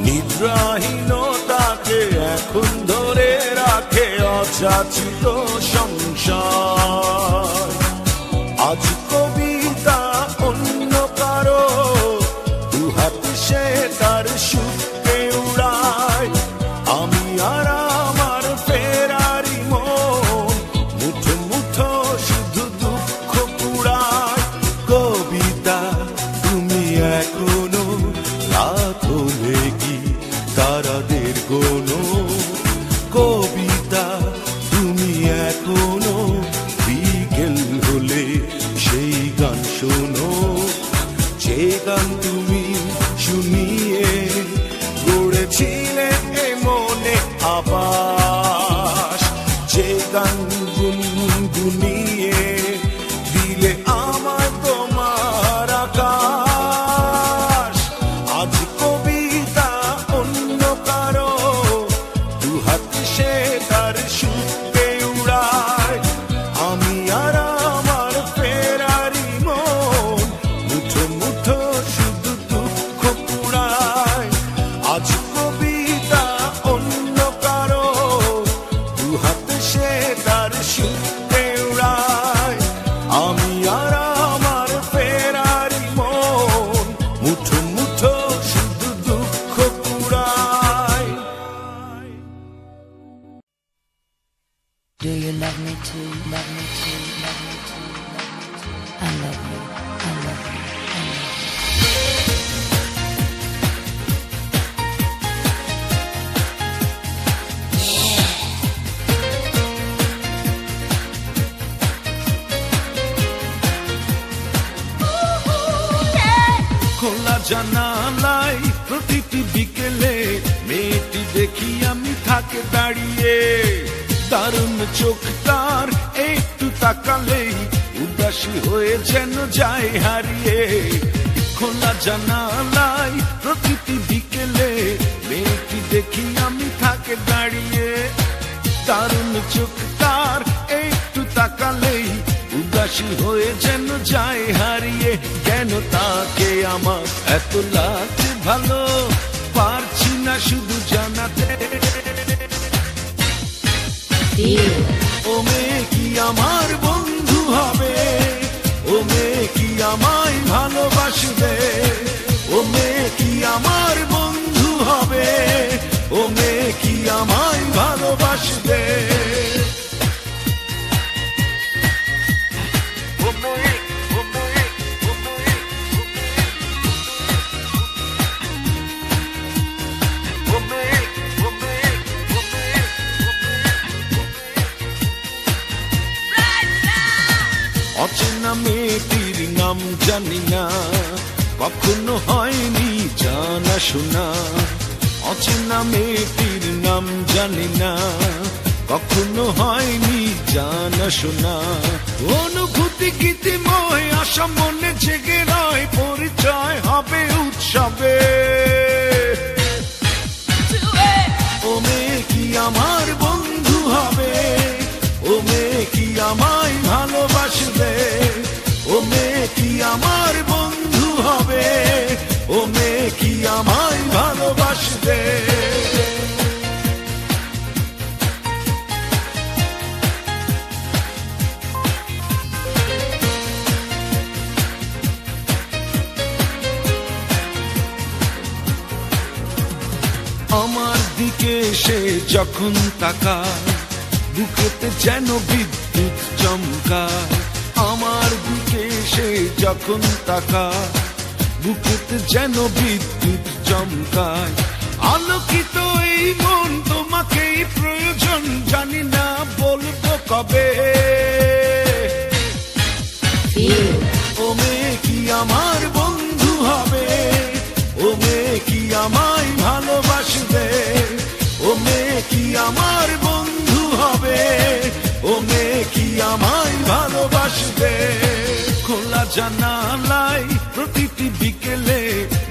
Speaker 1: নিদ্রাহীনতাকে এখন ধরে রাখে অযাচিত সংশয়। আজ কবিতা অন্য কারো দুহাতে সে তার সুখে উড়ায়। আমি আর আমার ফেরারি মন মুঠো মুঠো শুধু দুঃখ কুড়ায়। কবিতা তুমি এখনো রাত হলে কি তারাদের গোনো। কবিতা তুমি এখনো বিকেল হলে সেই গান শোনো। যে গান তুমি শুনিয়ে গড়েছিলে এ মনে আবাস। যে গান গুনগুনিয়ে দিলে আমার তোমার আকাশ। আজ কবিতা অন্য কারো দুহাতে সে তার সুখে উড়ায়। আমি আর আমার ফেরারি মন মুঠো মুঠো শুধু দুঃখ কুড়ায়। আজ কবিতা অন্য কারো দুহাতে সে তার সুখে উড়ায়। আমি আর আমার ফেরারি মন মুঠো মুঠো শুধু দুঃখ কুড়ায়।
Speaker 3: Do you love me too? Love me too? Love me too? Love me too? I love you. I love you. I love you.
Speaker 1: খোলা জানালায় প্রতিটি বিকেলে মেয়েটি দেখি আমি থাকে দাঁড়িয়ে। দারুণ চোখ তার একটু তাকালেই উদাসী হয়ে যেন যায় হারিয়ে। খোলা জানালায় প্রতিটি বিকেলে মেয়েটি দেখি আমি থাকে দাঁড়িয়ে। দারুণ চোখ তার একটু তাকালেই উদাসী হয়ে যেন যায় হারিয়ে। কেন তাকে আমার এত লাগছে ভালো, পারছি না শুধু জানাতে। ও মেয়ে কি আমার বন্ধু হবে, ও মেয়ে কি আমায় ভালোবাসবে। ও মেয়ে কি আমার বন্ধু হবে, ও মেয়ে কি আমায় ভালোবাসবে। অচেনা মেয়েটির নাম জানি না, কখনো হয়নি জানা শোনা। অচেনা মেয়েটির নাম জানি না, কখনো হয়নি জানা শোনা। অনুভূতি গীতিময় আশা মনে জেগে রয়, পরিচয় হবে উৎসবে। কি আমায় ভালোবাসবে? আমার দিকে সে যখন তাকায় বুকেতে যেন বিদ্যুৎ চমকায়। আমার দিকে সে যখন তাকায় বুকেতে যেন বিদ্যুৎ চমকায়। আলোকিত এই মন তোমাকেই প্রয়োজন, জানি না বলবো কবে। ও মেয়ে কি আমার বন্ধু হবে? ও মেয়ে কি আমায় ভালোবাসবে? ও মেয়ে কি আমার বন্ধু হবে? ও মেয়ে কি আমায় ভালোবাসবে? খোলা জানালায় প্রতিটি বিকেলে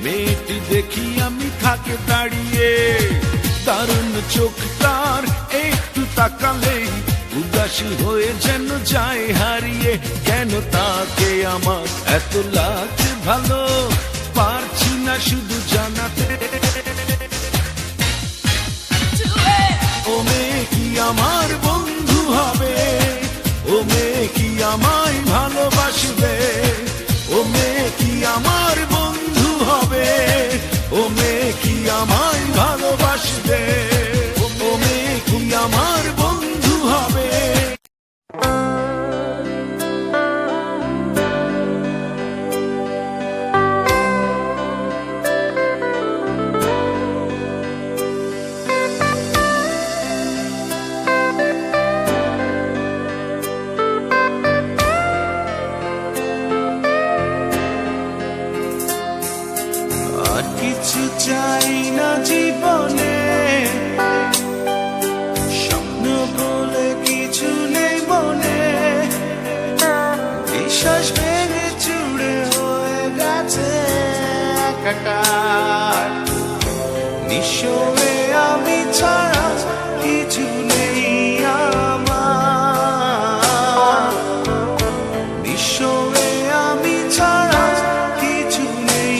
Speaker 1: মেয়েটি দেখি আমি থাকে দাঁড়িয়ে। দারুণ চোখ তার, একটু তাকালেই উদাসী হয়ে যেন যায় হারিয়ে। কেন তাকে আমার এত লাগছে ভালো, পারছি না শুধু জানাতে। ও মেয়ে কি আমার বন্ধু হবে? ও মেয়ে কি আমায় ভালোবাসবে? ও মেয়ে কি আমার বন্ধু হবে? ও মেয়ে কি আমায় ভালোবাসবে? ও মেয়ে কি আমার বন্ধু হবে? আর কিছু চাই না জীবনে, স্বপ্ন বলে কিছু নেই মনে। বিশ্বাস ভেঙে চুড়ে হয়ে গেছে একাকার। নিঃস্ব হয়ে আমি ছাড়া কিছু নেই আমার। নিঃস্ব হয়ে আমি ছাড়া কিছু নেই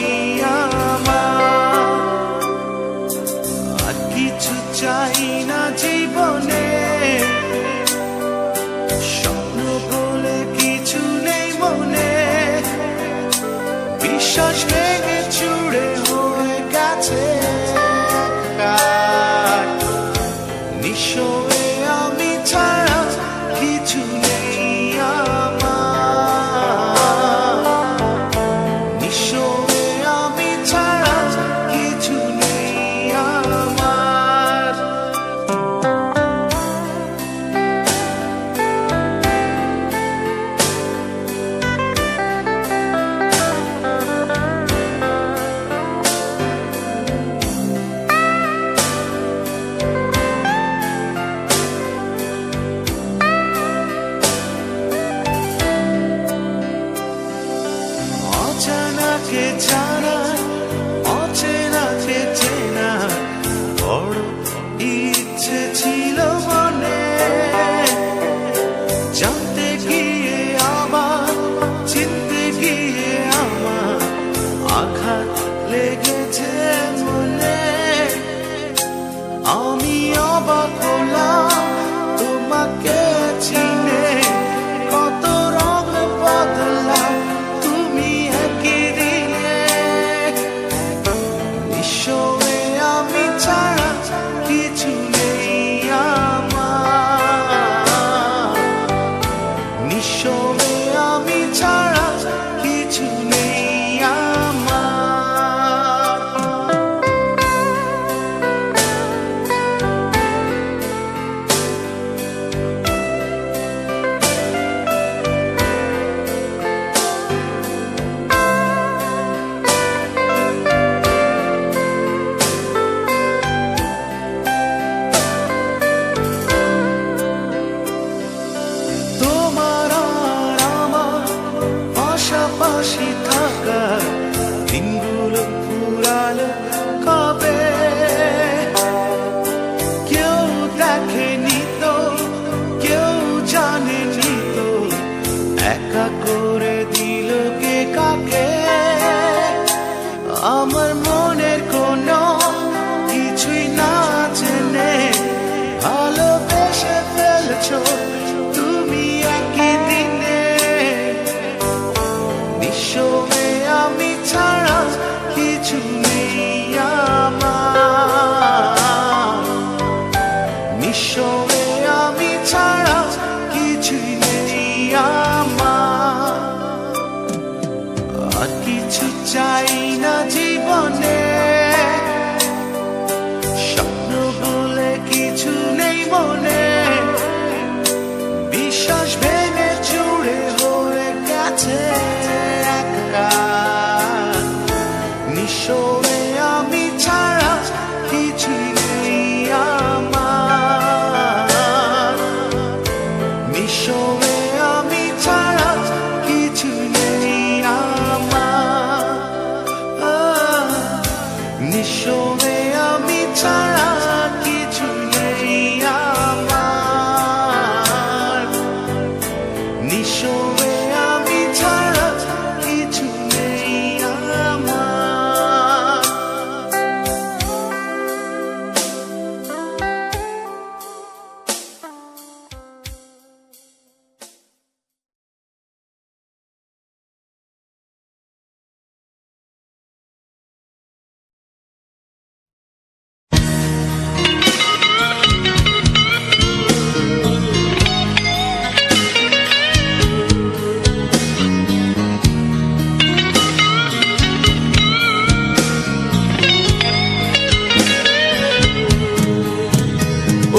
Speaker 1: আমার। আর কিছু চাই না জীবনে, স্বপ্ন বলে কিছু নেই মনে। বিশ্বাস ভেঙে চুড়ে হয়ে গেছে একাকার।
Speaker 2: নিঃস্বে আমি ছাড়া কিছু নেই আমার, নিঃস্বে আমি ছাড়া কিছু নেই আমার।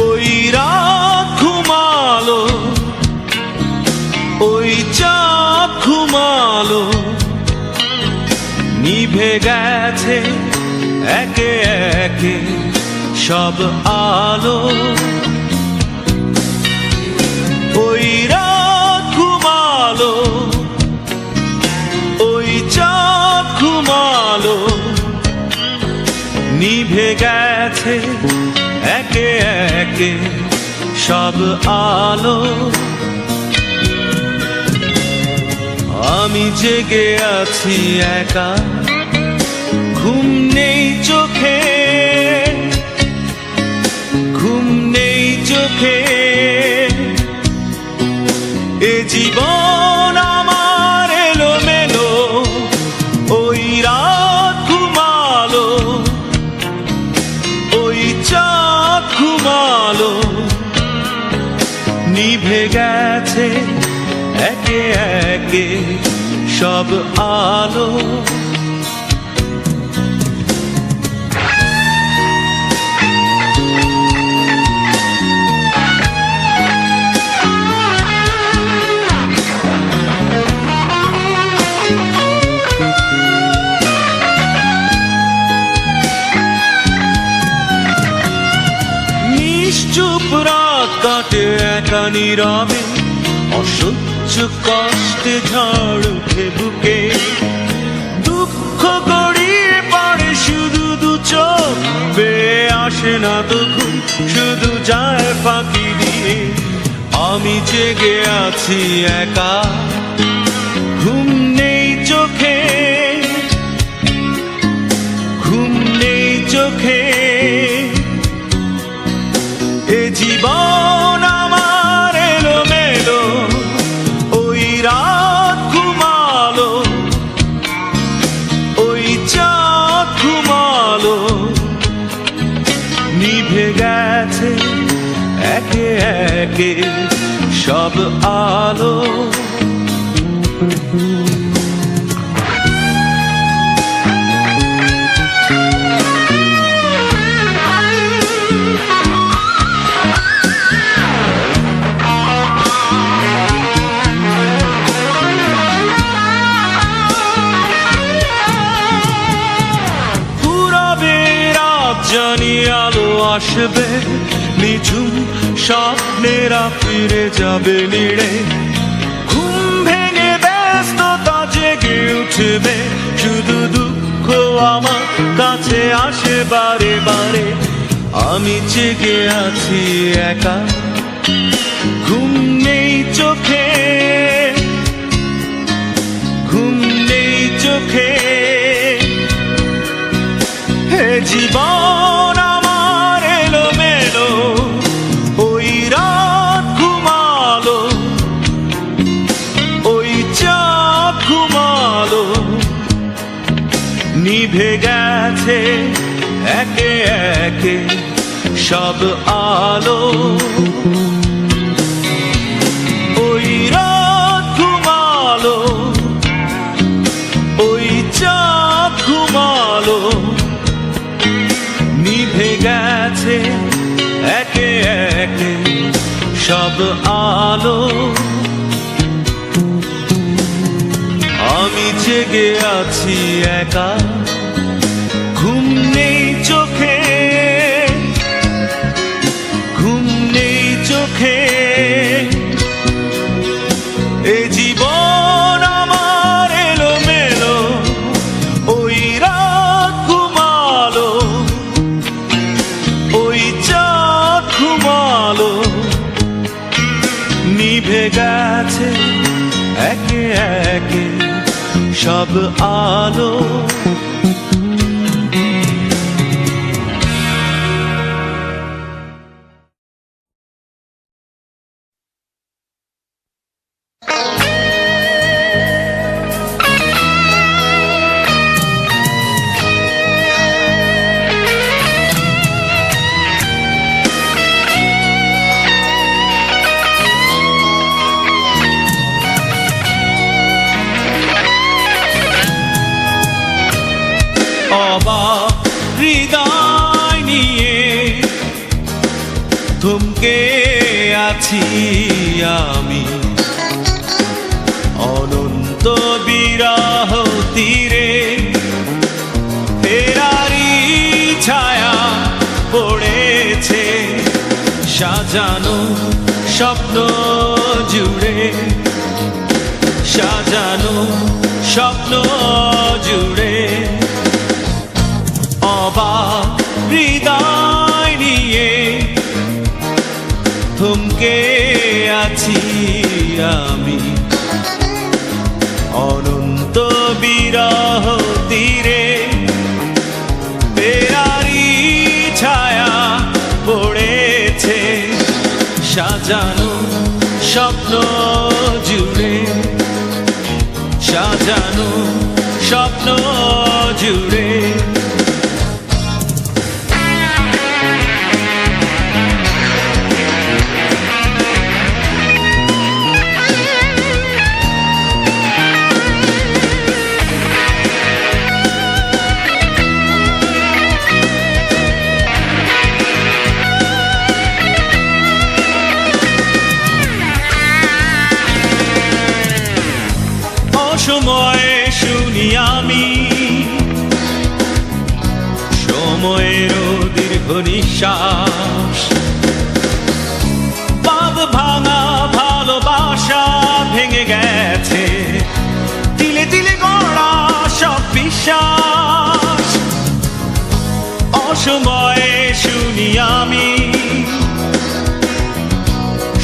Speaker 2: ওই রাত ঘুমালো, ওই চাঁদ ঘুমালো, নিভে গেছে একে একে সব আলো। ওই রাত ঘুমালো, ওই চাঁদ ঘুমালো, নিভে গেছে একে একে সব আলো। আমি জেগে আছি একা, ঘুম নেই চোখে, ঘুম নেই চোখে। এ জীবন আমার এলোমেলো, ওই রাত ঘুমালো, ওই চাঁদ ঘুমালো, নিভে গেছে একে একে সব আলো। নিশ্চুপ রাত কাটে একা নীরবে, অসহ্য কষ্টে ঝড় উঠে বুকে। দুঃখ গড়িয়ে পড়ে শুধু দু চোখ, বেয়ে আসে না তো ঘুম, শুধু যায় ফাঁকি দিয়ে। আমি জেগে আছি একা, ঘুম নেই চোখে, ঘুম নেই চোখে। এ জীবন আমার এলোমেলো, ওই রাত ঘুমালো, ওই চাঁদ ঘুমালো, নিভে গেছে একে একে সব আলো। জানি আলো আসবে, নিঝুম স্বপ্নেরা ফিরে যাবে নিড়ে। ঘুম ভেঙে ব্যস্ততা জেগে উঠবে, শুধু দুঃখ আমার কাছে আসে বারে বারে। আমি জেগে আছি একা, ঘুম নেই চোখে, ঘুম নেই চোখে। হে জীবন আমার এলোমেলো, ওই রাত ঘুমালো, ওই চাঁদ ঘুমালো, নিভে গেছে একে একে সব আলো। ওই রাত ঘুমালো, ওই চাঁদ ঘুমালো, নিভে গেছে একে একে সব আলো। আমি জেগে আছি একা, ঘুম নেই চোখে, ঘুম নেই চোখে। এ জীবন আমার এলোমেলো, ওই রাত ঘুমালো, আলো। অবাক হৃদয় নিয়ে থমকে আছি আমি, অনন্ত বিরহ তীরে ফেরারি ছায়া পড়েছে সাজানো স্বপ্ন জুড়ে, সাজানো স্বপ্ন জুড়ে। অবাক হৃদয় নিয়ে থমকে আছি আমি, অনন্ত বিরহ তীরে ফেরারি ছায়া পড়েছে সাজানো স্বপ্ন জুড়ে, সাজানো স্বপ্ন জুড়ে। সময়ে শুনি আমি সময়ের দীর্ঘ নিঃশ্বাস, বাঁধ ভাঙা ভালোবাসা ভেঙে গেছে তিলে তিলে গড়া সব বিশ্বাস। অসময়ে শুনি আমি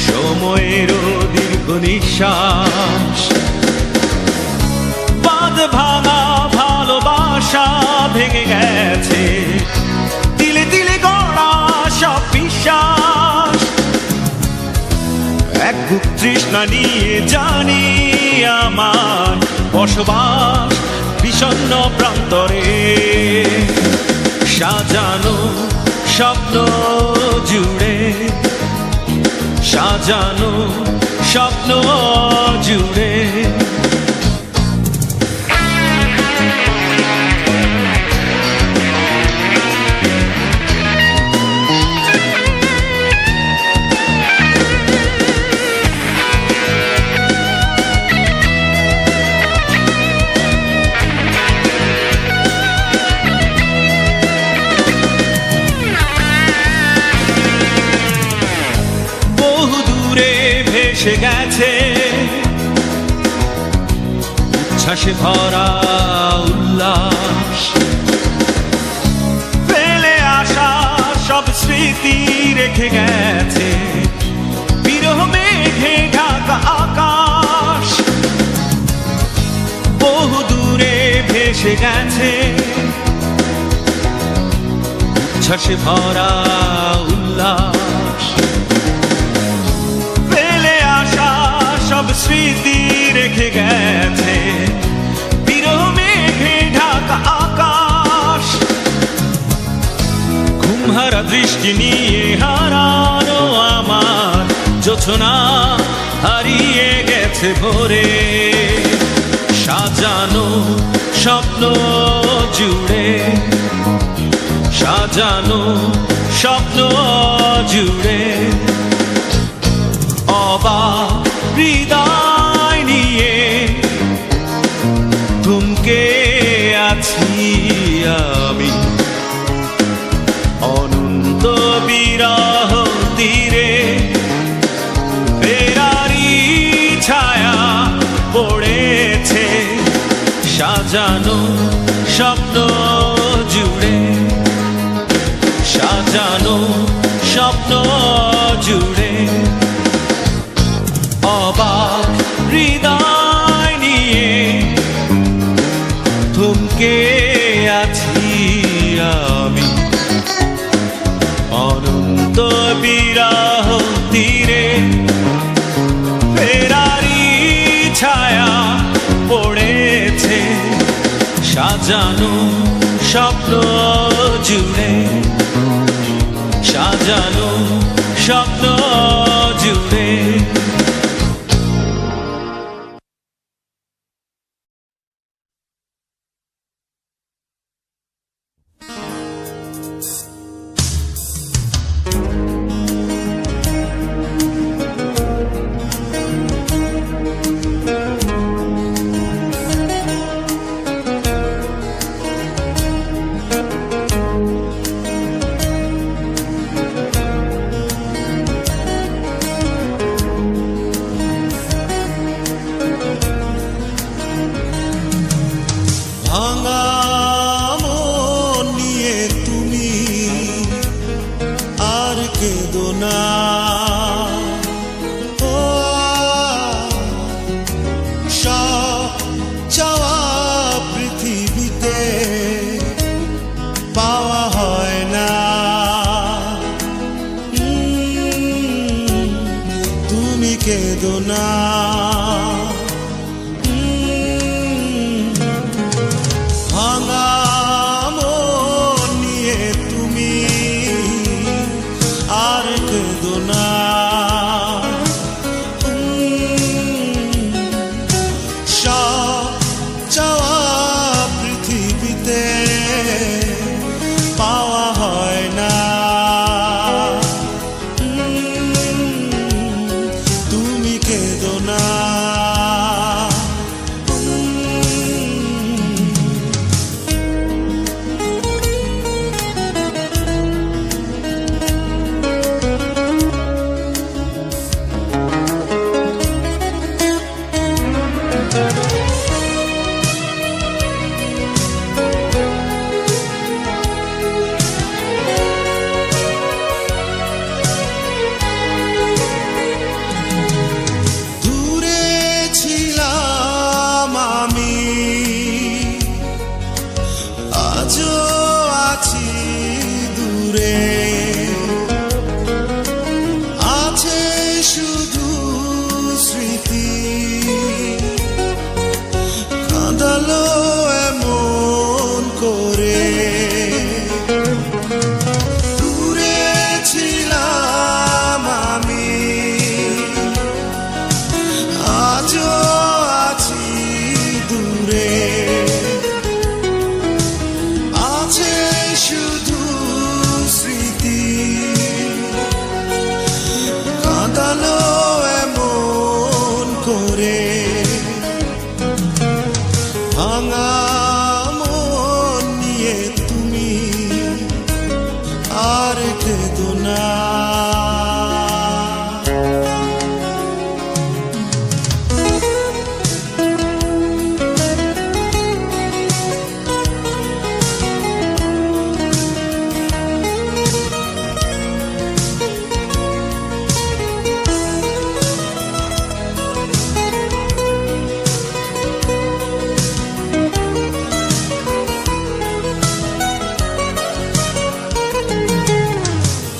Speaker 2: সময়ের দীর্ঘ নিঃশ্বাস, ভাঙা ভালোবাসা ভেঙে গেছে তিলে তিলে গড়া সব বিশ্বাস। এক বুক তৃষ্ণা নিয়ে জানি আমার বসবাস বিষণ্ণ প্রান্তরে, সাজানো স্বপ্ন জুড়ে, সাজানো স্বপ্ন জুড়ে। ভেসে গেছে উচ্ছ্বাসে ভরা উল্লাস, ফেলে আসা সব স্মৃতি রেখে গেছে বিরহ মেঘে ঢাকা আকাশ। বহু দূরে ভেসে গেছে উচ্ছ্বাসে ভরা উল্লাস, সব স্মৃতি রেখে গেছে বিরহ মেঘে ঢাকা আকাশ। ঘুমহারা দৃষ্টি নিয়ে হারানো আমার জোছনা হারিয়ে গেছে ভোরে, সাজানো স্বপ্ন জুড়ে, সাজানো স্বপ্ন জুড়ে। অবাক হৃদয় নিয়ে থমকে আছি আমি, অনন্ত বিরহ তীরে ফেরারি ছায়া পড়েছে সাজানো স্বপ্ন জুড়ে, সাজানো স্বপ্ন জুড়ে। অবাক হৃদয় নিয়ে
Speaker 1: সাজানো স্বপ্ন জুড়ে, সাজানো স্বপ্ন জুড়ে।
Speaker 2: ভাঙা মন নিয়ে তুমি আর কেঁদো না, ও সব চাওয়া পৃথিবীতে পাওয়া হয় না। তুমি কেঁদো না, ভাঙা মন নিয়ে তুমি আর কেঁদো না। সব চাওয়া পৃথিবীতে পাওয়া হয় না। তুমি কেঁদো না, দূরে ছিলাম আমি, আজও আছি দূরে। আছে শুধু স্মৃতি, কাঁদালো এমন করে। দূরে ছিলাম আমি, আজও আছি দূরে। আছে শুধু স্মৃতি, কাঁদালো এমন করে। ভাঙা মন নিয়ে তুমি আর কেঁদো না।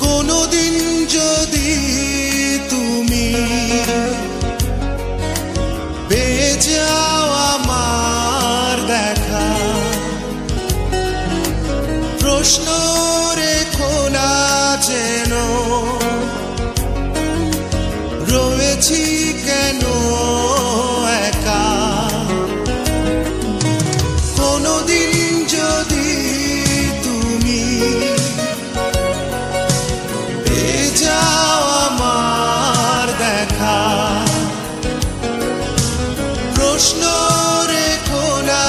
Speaker 2: কোনোদিন যদি তুমি পেয়ে যাও আমার দেখা, প্রশ্ন রেখো না যেন রয়েছি কেন একা। কোনোদিন যদি তুমি পেয়ে যাও আমার দেখা, প্রশ্ন রেখো না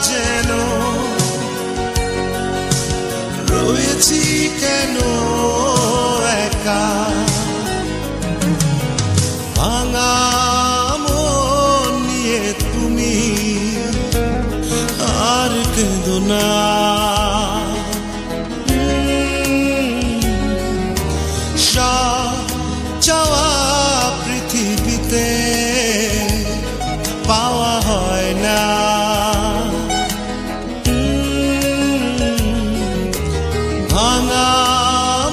Speaker 2: যেন রয়েছি কেন একা। ভাঙা মন নিয়ে তুমি আর কেঁদো না। সব চাওয়া পৃথিবীতে পাওয়া হয় না। ভাঙা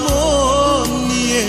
Speaker 2: মন নিয়ে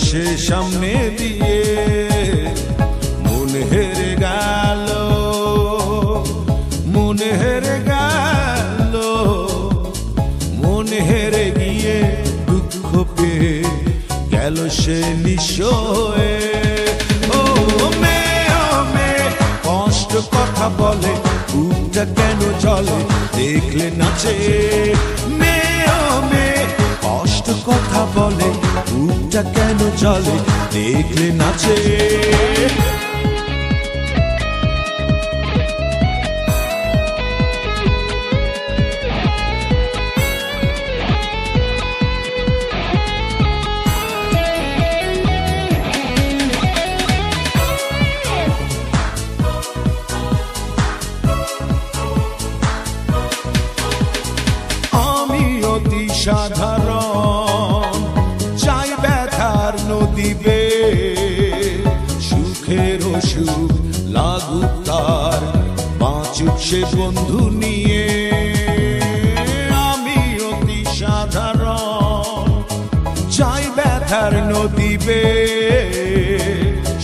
Speaker 1: সে সামনে দিয়ে, মন হেরে গেল, মন হেরে গেল, মন হেরে গিয়ে দুঃখ পেয়ে গেল সে নিঃস্ব হয়ে। ও মেয়ে কষ্ট কথা বলে, বুকটা কেন চলে দেখলে নাচে। মেয়ে কষ্ট কথা বলে, বুকটা কেন চলে দেখলে নাচে। সাধারণ চাই ব্যথার নদী বে, সুখের সুখ লাগুক তার, বাঁচুক সে বন্ধু নিয়ে। আমি অতি সাধারণ চাই ব্যথার নদী বে,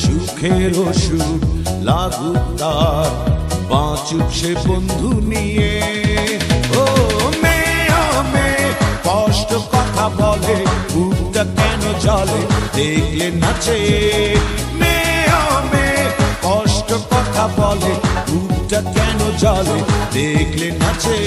Speaker 1: সুখের সুখ লাগুক তার, বাঁচুক সে বন্ধু নিয়ে। ও কষ্ট কথা বলে, বুকটা কেন চলে দেখলে নাচে। মেয়ে কষ্ট কথা বলে, বুকটা কেন চলে দেখলে নাচে।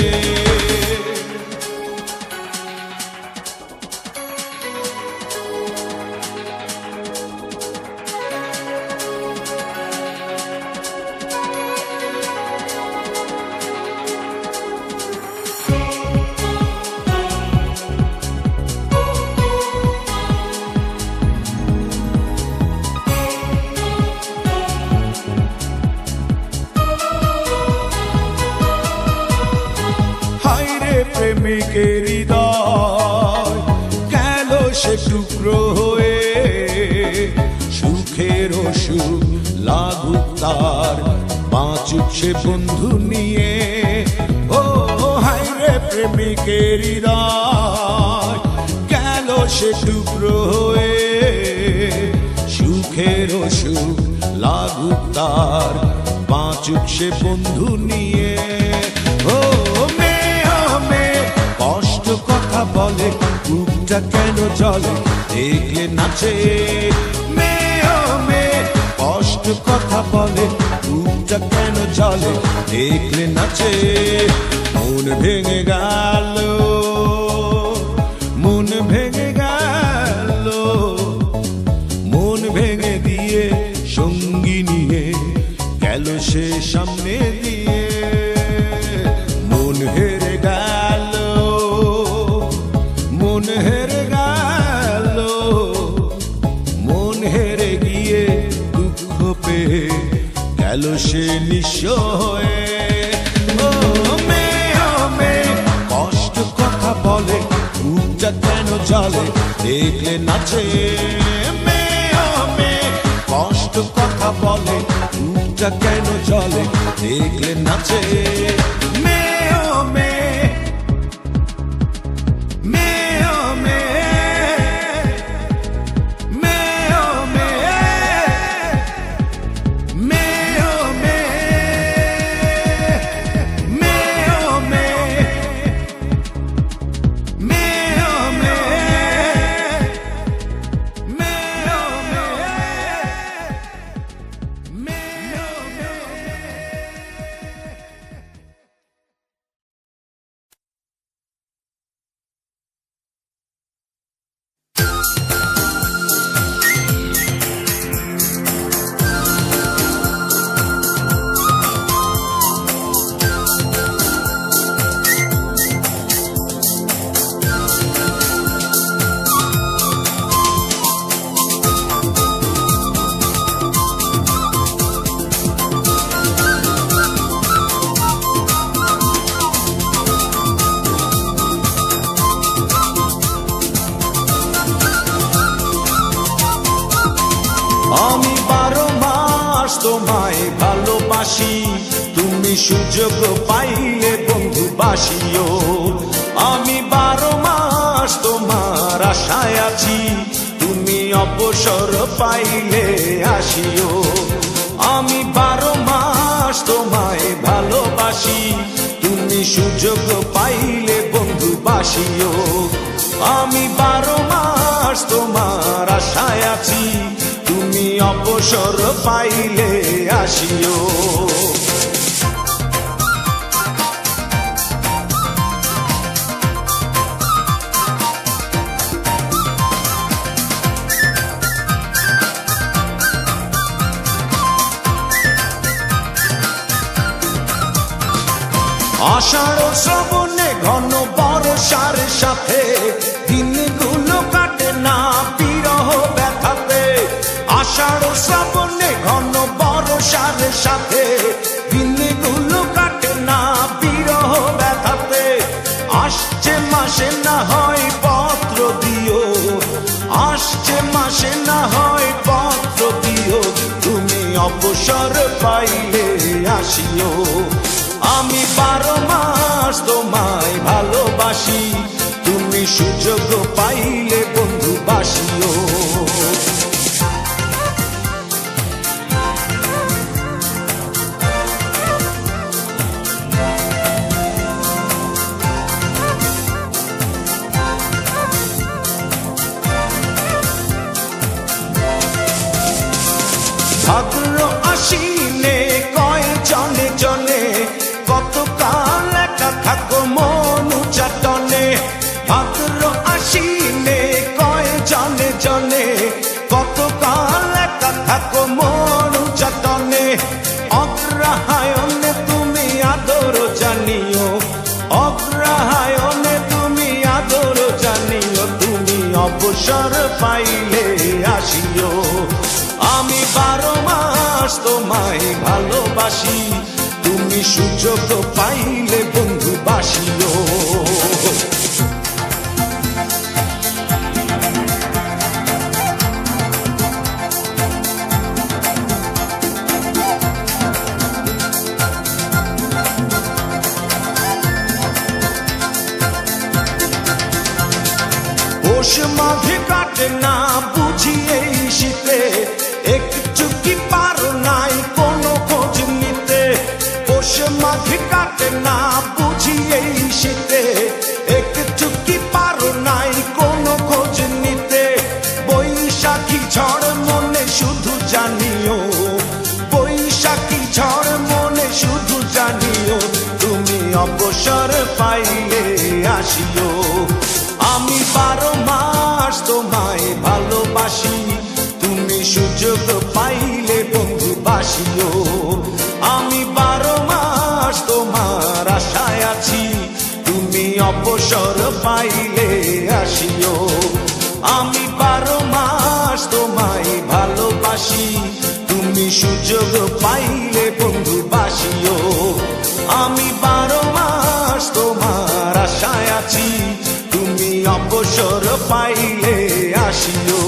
Speaker 1: প্রেমিকের হৃদয় গেল সে টুকরো হয়ে, সুখের সুখ লাগুক তার, বাঁচুক সে বন্ধু নিয়ে। ও হায় রে প্রেমিকের হৃদয় গেল সে টুকরো হয়ে, সুখের সুখ লাগুক তার, বাঁচুক সে বন্ধু নিয়ে। ও কষ্ট কথা বলে, বুকটা কেন চলে দেখলে নাচে। মেয়ে কষ্ট কথা বলে, বুকটা কেন চলে দেখলে নাচে। মন ভেঙে গেল, মন ভেঙে গেল, মন ভেঙে দিয়ে সঙ্গী নিয়ে গেল সে সামনে দিয়ে। মন হেরে গেল, মন হেরে গেল, মন হেরে গিয়ে দুঃখ পেয়ে গেল সে নিঃস্ব হয়ে। ও মেয়ে কষ্ট কথা বলে, বুকটা কেন চলে দেখলে নাচে। মেয়ে কষ্ট কথা বলে, বুকটা কেন চলে দেখলে নাচে। আমি 12 মাস তোমায় ভালোবাসি, তুমি সুযোগ পাইলে বন্ধু বাসিও। আমি 12 মাস তোমার আশায় আছি, তুমি অপর অবসর পাইলে আসিও। আমি 12 মাস তোমায় ভালোবাসি, তুমি সুযোগ পাইলে বন্ধু বাসিও। আমি 12 মাস তোমার আশায় আছি, তুমি অবসর পাইলে আসিও। আষাঢ় শ্রাবণে ঘন বর্ষার সাথে দিনগুলো কাটে না বিরহ ব্যথাতে। আষাঢ় শ্রাবণে ঘন বর্ষার সাথে দিনগুলো কাটে না বিরহ ব্যথাতে। আসছে মাসে না হয় পত্র দিও, আসছে মাসে না হয় পত্র দিও, তুমি অবসর পাইলে আসিও। আমি 12 মাস তোমায় ভালোবাসি, তুমি সুযোগ পাইলে বন্ধু বাসিও। ভাদ্র আশ্বিনে কয় জনে জনে কতকাল একা থাকো মনু চাটনে। ভাদ্র আশ্বিনে কয় জনে জনে কতকাল একা থাকো মনু চাটনে। অগ্রহায়ণে তুমি আদর জানিও, অগ্রহায়ণে তুমি আদর জানিও, তুমি অবসর পাইলে আসিও। আমি 12 মাস তোমায় ভালোবাসি, তুমি সুযোগ পাইলে বন্ধু বাসিও। পৌষ মাঘে কাটে না বুঝি এই শীতে, একটু কি পারো নাই কোনো খোঁজ নিতে। পৌষ মাঘে কাটে না বুঝি এই শীতে, একটু কি পারো নাই কোনো খোঁজ নিতে। বৈশাখী ঝড় মনে শুধু জানিও, বৈশাখী ঝড় মনে শুধু জানিও, তুমি অবসর পাইলে আসিও। আমি 12 মাস তোমায় ভালোবাসি, তুমি সুযোগ পাইলে বন্ধু বাসিও। আমি 12 মাস তোমার আশায় আছি, তুমি অবসর পাইলে আসিও। আমি 12 মাস তোমায় ভালোবাসি, তুমি সুযোগ পাইলে বন্ধু বাসিও। আমি 12 মাস তোমার আশায় আছি, তুমি অবসর পাইলে আসিও।